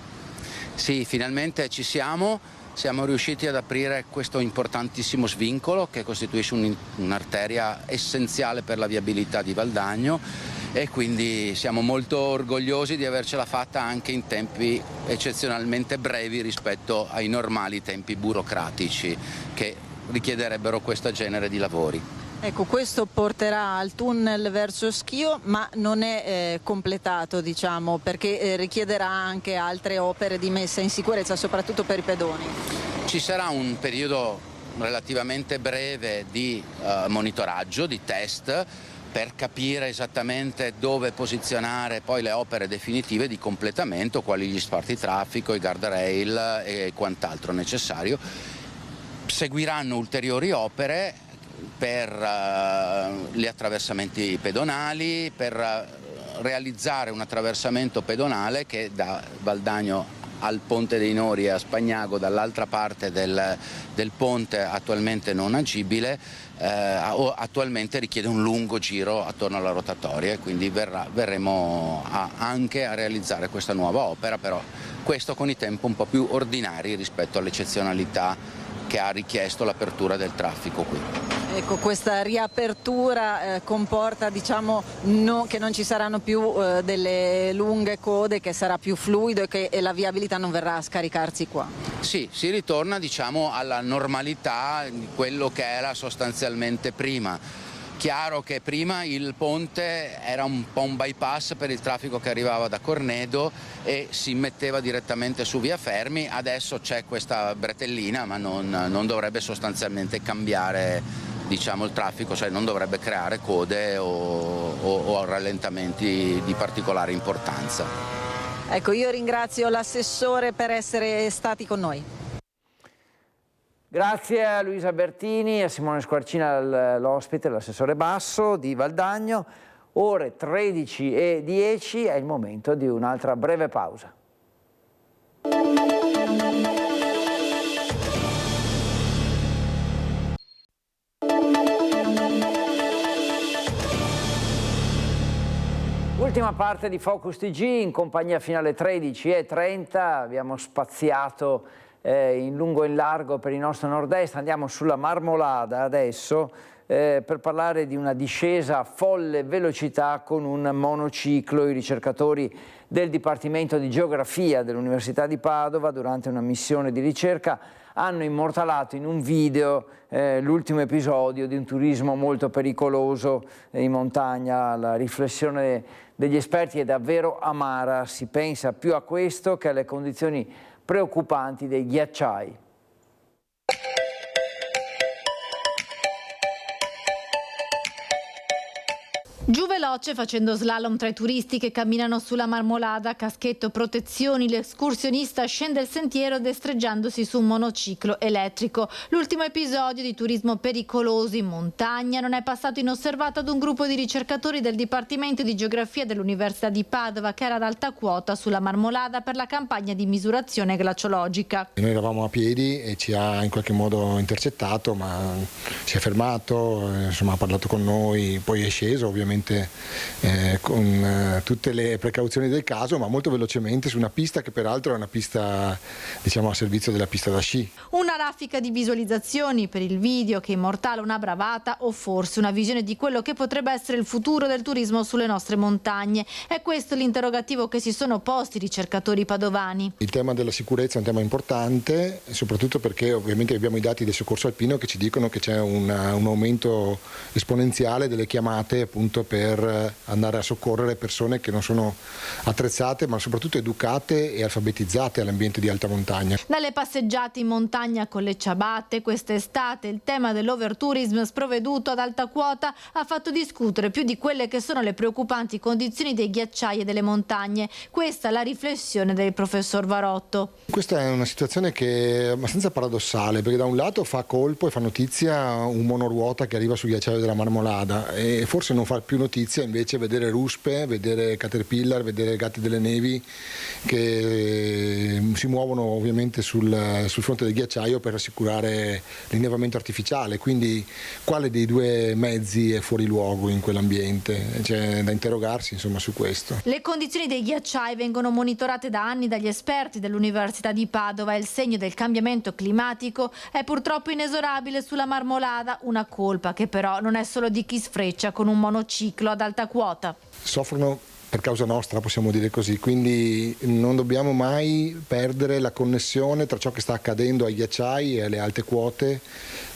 Sì, finalmente ci siamo riusciti ad aprire questo importantissimo svincolo che costituisce un'arteria essenziale per la viabilità di Valdagno e quindi siamo molto orgogliosi di avercela fatta anche in tempi eccezionalmente brevi rispetto ai normali tempi burocratici che richiederebbero questo genere di lavori. Ecco, questo porterà al tunnel verso Schio, ma non è completato, diciamo, perché richiederà anche altre opere di messa in sicurezza, soprattutto per i pedoni. Ci sarà un periodo relativamente breve di monitoraggio, di test, per capire esattamente dove posizionare poi le opere definitive di completamento, quali gli spartitraffico, i guardrail e quant'altro necessario. Seguiranno ulteriori opere per gli attraversamenti pedonali, per realizzare un attraversamento pedonale che da Valdagno al Ponte dei Nori e a Spagnago, dall'altra parte del ponte attualmente non agibile, attualmente richiede un lungo giro attorno alla rotatoria e quindi verremo anche a realizzare questa nuova opera, però questo con i tempi un po' più ordinari rispetto all'eccezionalità che ha richiesto l'apertura del traffico qui. Ecco, questa riapertura comporta, diciamo, che non ci saranno più delle lunghe code, che sarà più fluido e la viabilità non verrà a scaricarsi qua. Sì, si ritorna, diciamo, alla normalità di quello che era sostanzialmente prima. Chiaro che prima il ponte era un po' un bypass per il traffico che arrivava da Cornedo e si metteva direttamente su via Fermi, adesso c'è questa bretellina ma non dovrebbe sostanzialmente cambiare, diciamo, il traffico, cioè non dovrebbe creare code o rallentamenti di particolare importanza. Ecco, io ringrazio l'assessore per essere stati con noi. Grazie a Luisa Bertini, a Simone Squarcina, l'ospite, l'assessore Basso di Valdagno. Ore 13:10 è il momento di un'altra breve pausa. Ultima parte di Focus TG in compagnia fino alle 13:30. Abbiamo spaziato in lungo e in largo per il nostro nord-est. Andiamo sulla Marmolada adesso per parlare di una discesa a folle velocità con un monociclo. I ricercatori del Dipartimento di Geografia dell'Università di Padova, durante una missione di ricerca, hanno immortalato in un video l'ultimo episodio di un turismo molto pericoloso in montagna. La riflessione degli esperti è davvero amara, si pensa più a questo che alle condizioni preoccupanti dei ghiacciai. Giù veloce facendo slalom tra i turisti che camminano sulla Marmolada, caschetto, protezioni, l'escursionista scende il sentiero destreggiandosi su un monociclo elettrico. L'ultimo episodio di turismo pericoloso in montagna non è passato inosservato ad un gruppo di ricercatori del Dipartimento di Geografia dell'Università di Padova che era ad alta quota sulla Marmolada per la campagna di misurazione glaciologica. Noi eravamo a piedi e ci ha in qualche modo intercettato, ma si è fermato, insomma, ha parlato con noi, poi è sceso ovviamente con tutte le precauzioni del caso, ma molto velocemente su una pista che peraltro è una pista, diciamo, a servizio della pista da sci. Una raffica di visualizzazioni per il video che immortala una bravata o forse una visione di quello che potrebbe essere il futuro del turismo sulle nostre montagne. È questo l'interrogativo che si sono posti i ricercatori padovani. Il tema della sicurezza è un tema importante, soprattutto perché ovviamente abbiamo i dati del soccorso alpino che ci dicono che c'è un aumento esponenziale delle chiamate appunto per andare a soccorrere persone che non sono attrezzate ma soprattutto educate e alfabetizzate all'ambiente di alta montagna. Dalle passeggiate in montagna con le ciabatte, quest'estate il tema dell'overtourism sprovveduto ad alta quota ha fatto discutere più di quelle che sono le preoccupanti condizioni dei ghiacciai e delle montagne. Questa è la riflessione del professor Varotto. Questa è una situazione che è abbastanza paradossale, perché da un lato fa colpo e fa notizia un monoruota che arriva sul ghiacciaio della Marmolada e forse non fa più notizia invece vedere ruspe, vedere caterpillar, vedere gatti delle nevi che si muovono ovviamente sul fronte del ghiacciaio per assicurare l'innevamento artificiale. Quindi quale dei due mezzi è fuori luogo in quell'ambiente? C'è da interrogarsi insomma su questo. Le condizioni dei ghiacciai vengono monitorate da anni dagli esperti dell'Università di Padova e il segno del cambiamento climatico è purtroppo inesorabile sulla Marmolada, una colpa che però non è solo di chi sfreccia con un monociclo ad alta quota. Soffrono per causa nostra, possiamo dire così, quindi non dobbiamo mai perdere la connessione tra ciò che sta accadendo ai ghiacciai e alle alte quote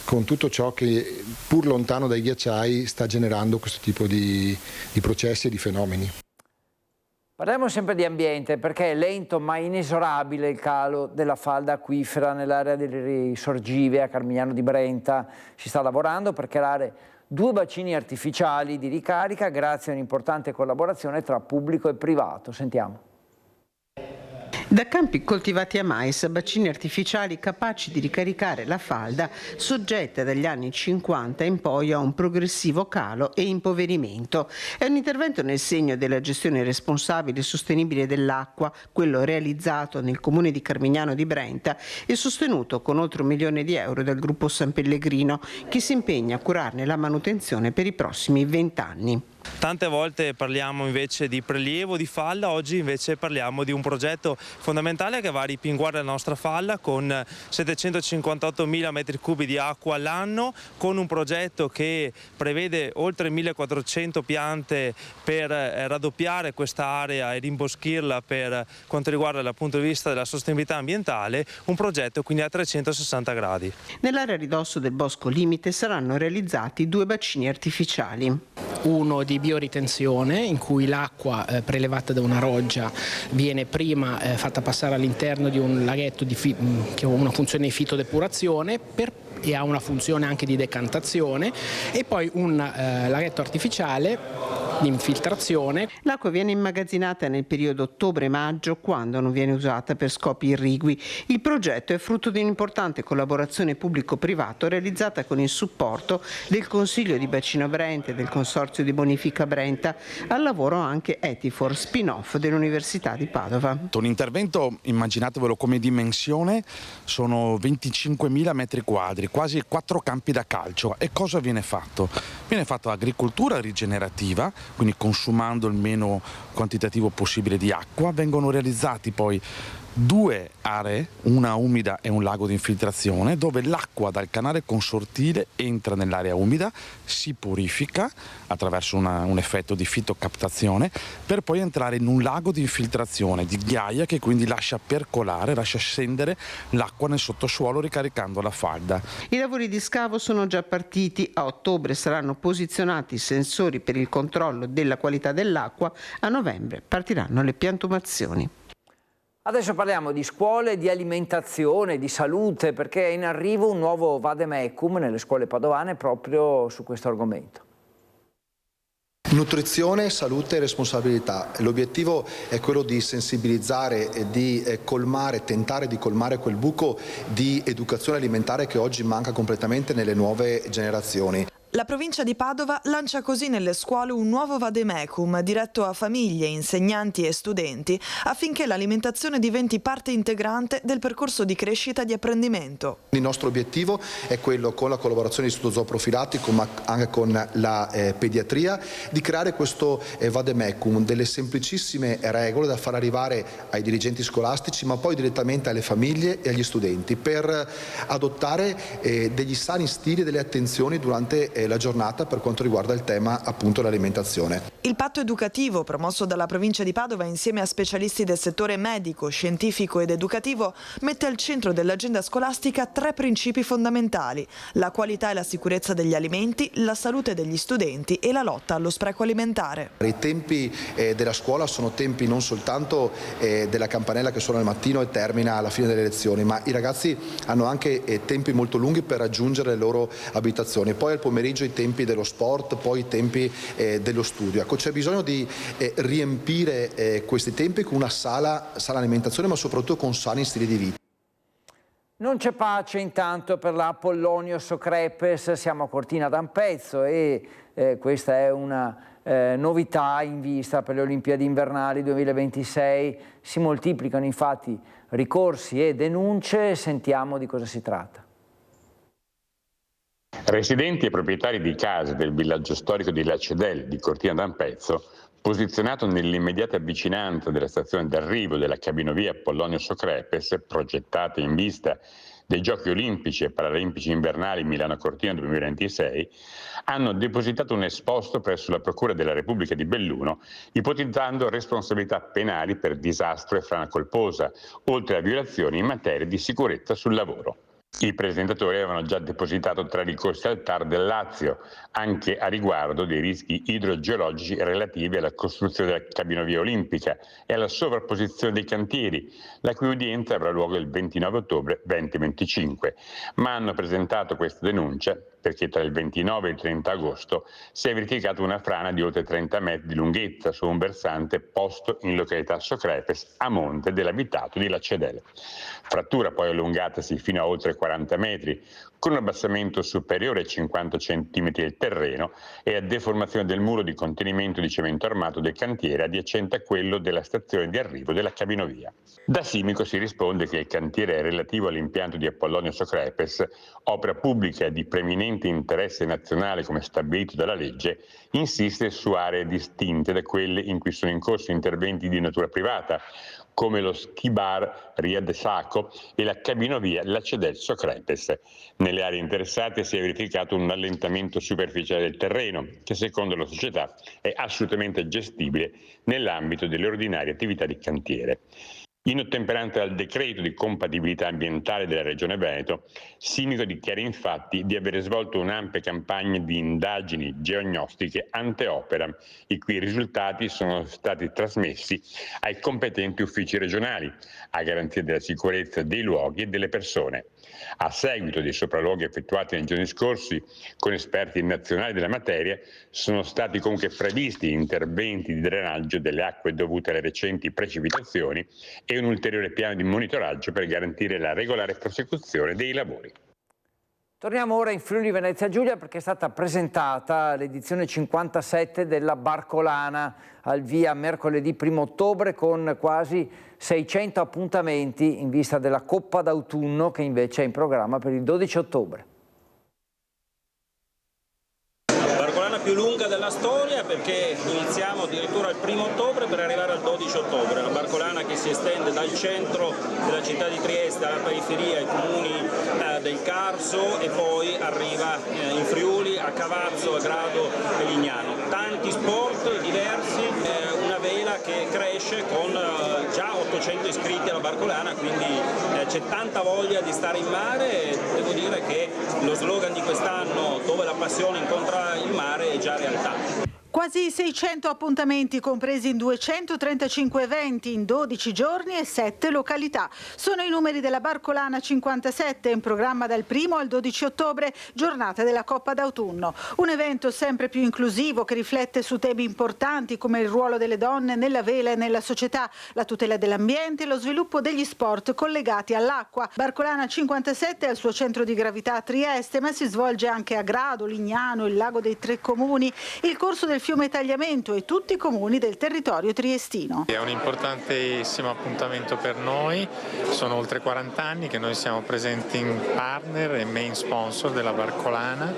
con tutto ciò che pur lontano dai ghiacciai sta generando questo tipo di processi e di fenomeni. Parliamo sempre di ambiente perché è lento ma inesorabile il calo della falda acquifera nell'area delle Sorgive a Carmignano di Brenta. Si sta lavorando per creare 2 bacini artificiali di ricarica grazie a un'importante collaborazione tra pubblico e privato. Sentiamo. Da campi coltivati a mais a bacini artificiali capaci di ricaricare la falda, soggetta dagli anni 50 in poi a un progressivo calo e impoverimento. È un intervento nel segno della gestione responsabile e sostenibile dell'acqua, quello realizzato nel comune di Carmignano di Brenta e sostenuto con oltre €1 milione dal gruppo San Pellegrino, che si impegna a curarne la manutenzione per i prossimi 20 anni. Tante volte parliamo invece di prelievo di falla, oggi invece parliamo di un progetto fondamentale che va a ripinguare la nostra falla con 758.000 metri cubi di acqua all'anno, con un progetto che prevede oltre 1.400 piante per raddoppiare questa area e rimboschirla per quanto riguarda dal punto di vista della sostenibilità ambientale, un progetto quindi a 360 gradi. Nell'area a ridosso del bosco limite saranno realizzati 2 bacini artificiali. Uno di bioritenzione in cui l'acqua prelevata da una roggia viene prima fatta passare all'interno di un laghetto che ha una funzione di fitodepurazione e ha una funzione anche di decantazione, e poi un laghetto artificiale di infiltrazione. L'acqua viene immagazzinata nel periodo ottobre-maggio, quando non viene usata per scopi irrigui. Il progetto è frutto di un'importante collaborazione pubblico-privato realizzata con il supporto del Consiglio di Bacino Brenta e del Consorzio di Bonifica Brenta, al lavoro anche Etifor, spin-off dell'Università di Padova. Un intervento, immaginatevelo come dimensione, sono 25.000 metri quadri, quasi 4 campi da calcio. E cosa viene fatto? Viene fatta agricoltura rigenerativa, quindi consumando il meno quantitativo possibile di acqua. Vengono realizzati poi 2 aree, una umida e un lago di infiltrazione, dove l'acqua dal canale consortile entra nell'area umida, si purifica attraverso un effetto di fitocaptazione, per poi entrare in un lago di infiltrazione di ghiaia che quindi lascia percolare, lascia scendere l'acqua nel sottosuolo ricaricando la falda. I lavori di scavo sono già partiti. A ottobre saranno posizionati i sensori per il controllo della qualità dell'acqua, a novembre partiranno le piantumazioni. Adesso parliamo di scuole, di alimentazione, di salute, perché è in arrivo un nuovo vademecum nelle scuole padovane proprio su questo argomento. Nutrizione, salute e responsabilità. L'obiettivo è quello di sensibilizzare e di tentare di colmare quel buco di educazione alimentare che oggi manca completamente nelle nuove generazioni. La provincia di Padova lancia così nelle scuole un nuovo vademecum diretto a famiglie, insegnanti e studenti affinché l'alimentazione diventi parte integrante del percorso di crescita e di apprendimento. Il nostro obiettivo è quello, con la collaborazione dell'Istituto Zooprofilattico ma anche con la pediatria, di creare questo vademecum, delle semplicissime regole da far arrivare ai dirigenti scolastici ma poi direttamente alle famiglie e agli studenti per adottare degli sani stili e delle attenzioni durante la giornata per quanto riguarda il tema appunto dell'alimentazione. Il patto educativo promosso dalla provincia di Padova insieme a specialisti del settore medico, scientifico ed educativo mette al centro dell'agenda scolastica 3 principi fondamentali: la qualità e la sicurezza degli alimenti, la salute degli studenti e la lotta allo spreco alimentare. I tempi della scuola sono tempi non soltanto della campanella che suona al mattino e termina alla fine delle lezioni, ma i ragazzi hanno anche tempi molto lunghi per raggiungere le loro abitazioni, poi al pomeriggio i tempi dello sport, poi i tempi dello studio. Ecco, c'è bisogno di riempire questi tempi con una sana alimentazione ma soprattutto con sani stili di vita. Non c'è pace intanto per la Apollonio Socrepes, siamo a Cortina d'Ampezzo e questa è una novità in vista per le Olimpiadi invernali 2026. Si moltiplicano infatti ricorsi e denunce, sentiamo di cosa si tratta. Residenti e proprietari di case del villaggio storico di Lacedel di Cortina d'Ampezzo, posizionato nell'immediata vicinanza della stazione d'arrivo della cabinovia Apollonio Socrepes, progettata in vista dei Giochi Olimpici e Paralimpici Invernali Milano-Cortina 2026, hanno depositato un esposto presso la Procura della Repubblica di Belluno, ipotizzando responsabilità penali per disastro e frana colposa, oltre a violazioni in materia di sicurezza sul lavoro. I presentatori avevano già depositato 3 ricorsi al TAR del Lazio, anche a riguardo dei rischi idrogeologici relativi alla costruzione della cabinovia olimpica e alla sovrapposizione dei cantieri, la cui udienza avrà luogo il 29 ottobre 2025, ma hanno presentato questa denuncia perché tra il 29 e il 30 agosto si è verificata una frana di oltre 30 metri di lunghezza su un versante posto in località Socrepes a monte dell'abitato di Lacedel. Frattura poi allungatasi fino a oltre 40 metri, con un abbassamento superiore ai 50 cm del terreno e a deformazione del muro di contenimento di cemento armato del cantiere adiacente a quello della stazione di arrivo della cabinovia. Da Simico si risponde che il cantiere è relativo all'impianto di Apollonio Socrepes, opera pubblica di preminente interesse nazionale come stabilito dalla legge, insiste su aree distinte da quelle in cui sono in corso interventi di natura privata, come lo ski bar Riad Saco e la cabinovia Lacedel Socrepes. Nelle aree interessate si è verificato un allentamento superficiale del terreno, che secondo la società è assolutamente gestibile nell'ambito delle ordinarie attività di cantiere. In ottemperanza al decreto di compatibilità ambientale della Regione Veneto, Simico dichiara infatti di avere svolto un'ampia campagna di indagini geognostiche ante opera, i cui risultati sono stati trasmessi ai competenti uffici regionali, a garanzia della sicurezza dei luoghi e delle persone. A seguito dei sopralluoghi effettuati nei giorni scorsi con esperti nazionali della materia, sono stati comunque previsti interventi di drenaggio delle acque dovute alle recenti precipitazioni e un ulteriore piano di monitoraggio per garantire la regolare prosecuzione dei lavori. Torniamo ora in Friuli Venezia Giulia perché è stata presentata l'edizione 57 della Barcolana, al via mercoledì 1 ottobre con quasi 600 appuntamenti in vista della Coppa d'autunno che invece è in programma per il 12 ottobre. Più lunga della storia perché iniziamo addirittura il 1 ottobre per arrivare al 12 ottobre, la Barcolana che si estende dal centro della città di Trieste alla periferia, ai comuni del Carso e poi arriva in Friuli, a Cavazzo, a Grado e Lignano. Tanti sport diversi, una vela che cresce con già 800 iscritti alla Barcolana, quindi c'è tanta voglia di stare in mare e devo dire che lo slogan di quest'anno, dove la passione incontra il mare, è già realtà. Quasi 600 appuntamenti compresi in 235 eventi in 12 giorni e 7 località. Sono i numeri della Barcolana 57 in programma dal 1 al 12 ottobre, giornata della Coppa d'autunno. Un evento sempre più inclusivo che riflette su temi importanti come il ruolo delle donne nella vela e nella società, la tutela dell'ambiente e lo sviluppo degli sport collegati all'acqua. Barcolana 57 ha il suo centro di gravità a Trieste, ma si svolge anche a Grado, Lignano, il Lago dei Tre Comuni, il corso del fiume Tagliamento e tutti i comuni del territorio triestino. È un importantissimo appuntamento per noi, sono oltre 40 anni che noi siamo presenting partner e main sponsor della Barcolana,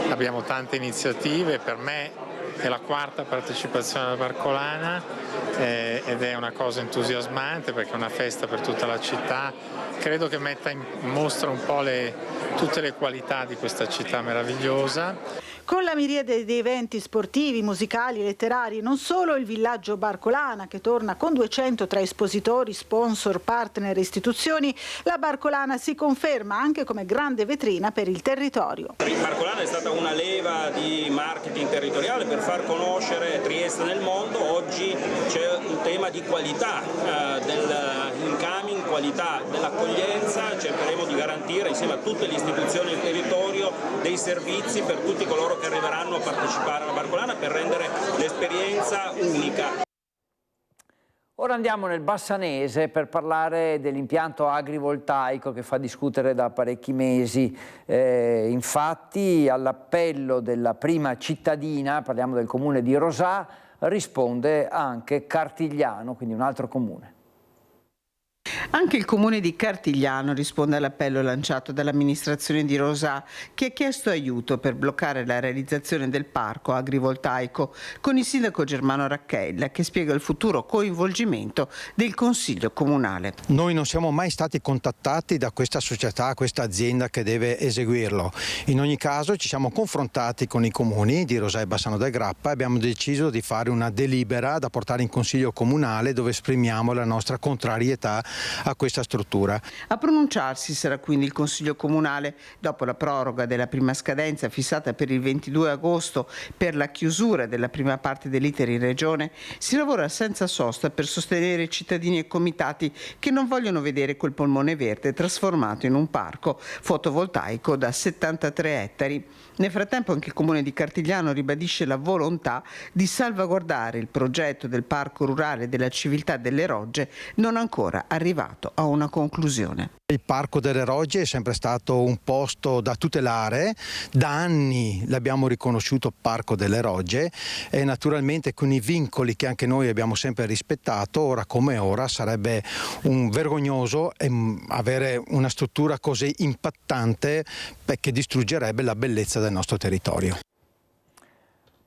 abbiamo tante iniziative, per me è la quarta partecipazione alla Barcolana ed è una cosa entusiasmante perché è una festa per tutta la città, credo che metta in mostra un po' tutte le qualità di questa città meravigliosa. Con la miriade di eventi sportivi, musicali, letterari, non solo il villaggio Barcolana che torna con 200 tra espositori, sponsor, partner e istituzioni, la Barcolana si conferma anche come grande vetrina per il territorio. Barcolana è stata una leva di marketing territoriale per far conoscere Trieste nel mondo. Oggi c'è un tema di qualità dell'incoming, qualità dell'accoglienza, cercheremo di garantire insieme a tutte le istituzioni del territorio dei servizi per tutti coloro che arriveranno a partecipare alla Barcolana per rendere l'esperienza unica. Ora andiamo nel Bassanese per parlare dell'impianto agrivoltaico che fa discutere da parecchi mesi. Infatti all'appello della prima cittadina, parliamo del comune di Rosà, risponde anche Cartigliano, quindi un altro comune. Anche il comune di Cartigliano risponde all'appello lanciato dall'amministrazione di Rosà, che ha chiesto aiuto per bloccare la realizzazione del parco agrivoltaico, con il sindaco Germano Racchella che spiega il futuro coinvolgimento del Consiglio Comunale. Noi non siamo mai stati contattati da questa società, questa azienda che deve eseguirlo. In ogni caso ci siamo confrontati con i comuni di Rosà e Bassano del Grappa e abbiamo deciso di fare una delibera da portare in Consiglio Comunale dove esprimiamo la nostra contrarietà a questa struttura. A pronunciarsi sarà quindi il Consiglio Comunale dopo la proroga della prima scadenza fissata per il 22 agosto per la chiusura della prima parte dell'iter in Regione. Si lavora senza sosta per sostenere i cittadini e comitati che non vogliono vedere quel polmone verde trasformato in un parco fotovoltaico da 73 ettari. Nel frattempo anche il comune di Cartigliano ribadisce la volontà di salvaguardare il progetto del parco rurale della civiltà delle Rogge, non ancora arrivato a una conclusione. Il Parco delle Rogge è sempre stato un posto da tutelare, da anni l'abbiamo riconosciuto Parco delle Rogge e naturalmente con i vincoli che anche noi abbiamo sempre rispettato, ora come ora sarebbe un vergognoso avere una struttura così impattante che distruggerebbe la bellezza del nostro territorio.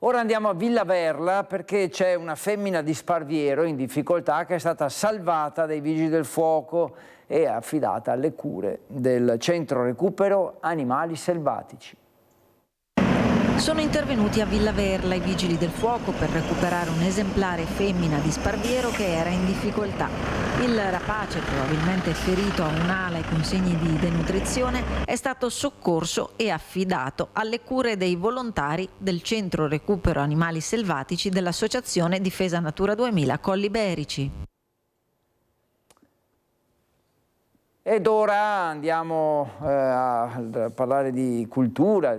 Ora andiamo a Villa Verla perché c'è una femmina di Sparviero in difficoltà che è stata salvata dai vigili del fuoco e affidata alle cure del centro recupero animali selvatici. Sono intervenuti a Villa Verla i vigili del fuoco per recuperare un esemplare femmina di Sparviero che era in difficoltà. Il rapace, probabilmente ferito a un'ala e con segni di denutrizione, è stato soccorso e affidato alle cure dei volontari del Centro Recupero Animali Selvatici dell'Associazione Difesa Natura 2000 Colli Iberici. Ed ora andiamo a parlare di cultura,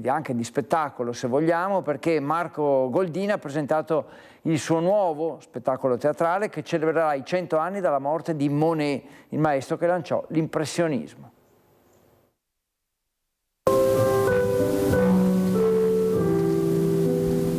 anche di spettacolo se vogliamo, perché Marco Goldin ha presentato il suo nuovo spettacolo teatrale che celebrerà i 100 anni dalla morte di Monet, il maestro che lanciò l'impressionismo.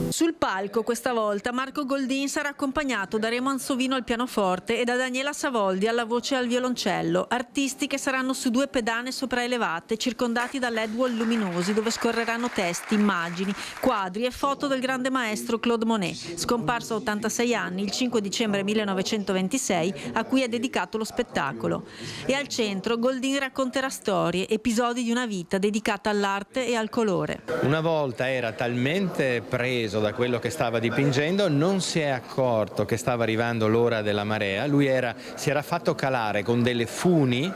Sul palco questa volta Marco Goldin sarà accompagnato da Remo Ansovino al pianoforte e da Daniela Savoldi alla voce e al violoncello, artisti che saranno su due pedane sopraelevate circondati da LED wall luminosi dove scorreranno testi, immagini, quadri e foto del grande maestro Claude Monet, scomparso a 86 anni il 5 dicembre 1926, a cui è dedicato lo spettacolo. E al centro Goldin racconterà storie, episodi di una vita dedicata all'arte e al colore. Una volta era talmente preso da quello che stava dipingendo, non si è accorto che stava arrivando l'ora della marea, lui si era fatto calare con delle funi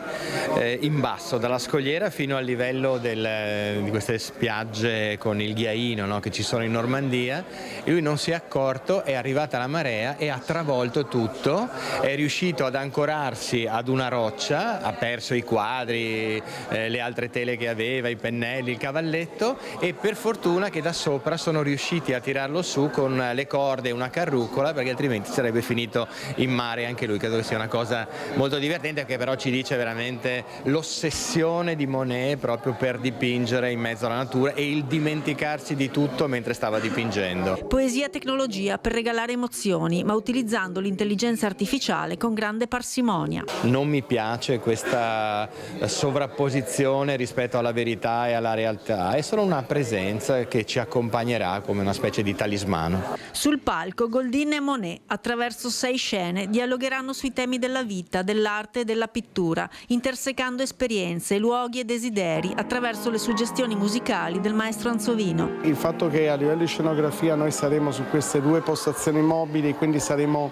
in basso dalla scogliera fino al livello di queste spiagge con il ghiaino, no, che ci sono in Normandia, e lui non si è accorto, è arrivata la marea e ha travolto tutto, è riuscito ad ancorarsi ad una roccia, ha perso i quadri, le altre tele che aveva, i pennelli, il cavalletto, e per fortuna che da sopra sono riusciti a tirarlo su con le corde e una carrucola, perché altrimenti sarebbe finito in mare anche lui. Credo che sia una cosa molto divertente, che però ci dice veramente l'ossessione di Monet proprio per dipingere in mezzo alla natura e il dimenticarsi di tutto mentre stava dipingendo. Poesia e tecnologia per regalare emozioni, ma utilizzando l'intelligenza artificiale con grande parsimonia. Non mi piace questa sovrapposizione rispetto alla verità e alla realtà, è solo una presenza che ci accompagnerà come una specie di talismano. Sul palco Goldin e Monet, attraverso 6 scene, dialogheranno sui temi della vita, dell'arte e della pittura, intersecando esperienze, luoghi e desideri attraverso le suggestioni musicali del maestro Ansovino. Il fatto che a livello di scenografia noi saremo su queste 2 postazioni mobili, quindi saremo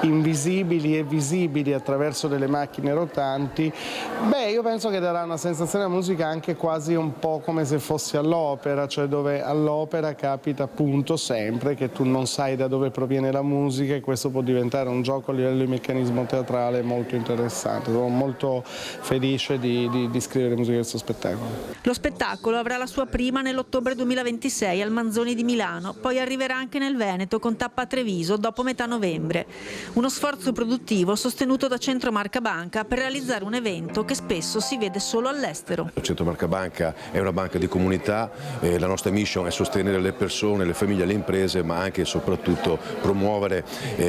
invisibili e visibili attraverso delle macchine rotanti, io penso che darà una sensazione alla musica anche quasi un po' come se fossi all'opera, cioè dove all'opera capita appunto sempre che tu non sai da dove proviene la musica, e questo può diventare un gioco a livello di meccanismo teatrale molto interessante. Sono molto felice di scrivere musica di questo spettacolo. Lo spettacolo avrà la sua prima nell'ottobre 2026 al Manzoni di Milano, poi arriverà anche nel Veneto con tappa a Treviso dopo metà novembre. Uno sforzo produttivo sostenuto da Centro Marca Banca per realizzare un evento che spesso si vede solo all'estero. Il Centro Marca Banca è una banca di comunità, la nostra mission è sostenere le persone, le famiglie, le imprese, ma anche e soprattutto promuovere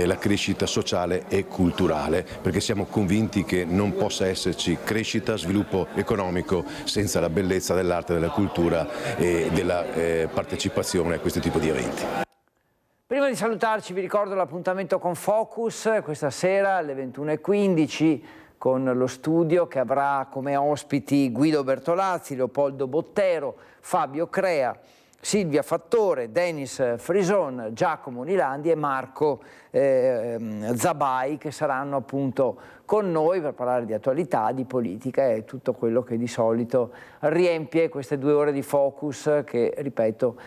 la crescita sociale e culturale, perché siamo convinti che non possa esserci crescita, sviluppo economico senza la bellezza dell'arte, della cultura e della partecipazione a questo tipo di eventi. Prima di salutarci vi ricordo l'appuntamento con Focus questa sera alle 21:15 con lo studio che avrà come ospiti Guido Bertolazzi, Leopoldo Bottero, Fabio Crea, Silvia Fattore, Denis Frison, Giacomo Nilandi e Marco Zabai, che saranno appunto con noi per parlare di attualità, di politica e tutto quello che di solito riempie queste 2 ore di Focus che, ripeto,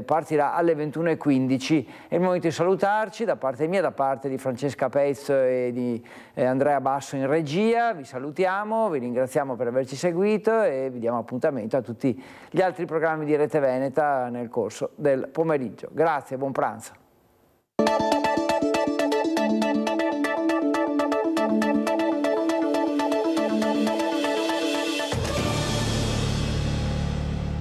partirà alle 21:15. È il momento di salutarci da parte mia, da parte di Francesca Pezzo e di Andrea Basso in regia. Vi salutiamo, vi ringraziamo per averci seguito e vi diamo appuntamento a tutti gli altri programmi di Rete Veneta nel corso del pomeriggio. Grazie, buon pranzo.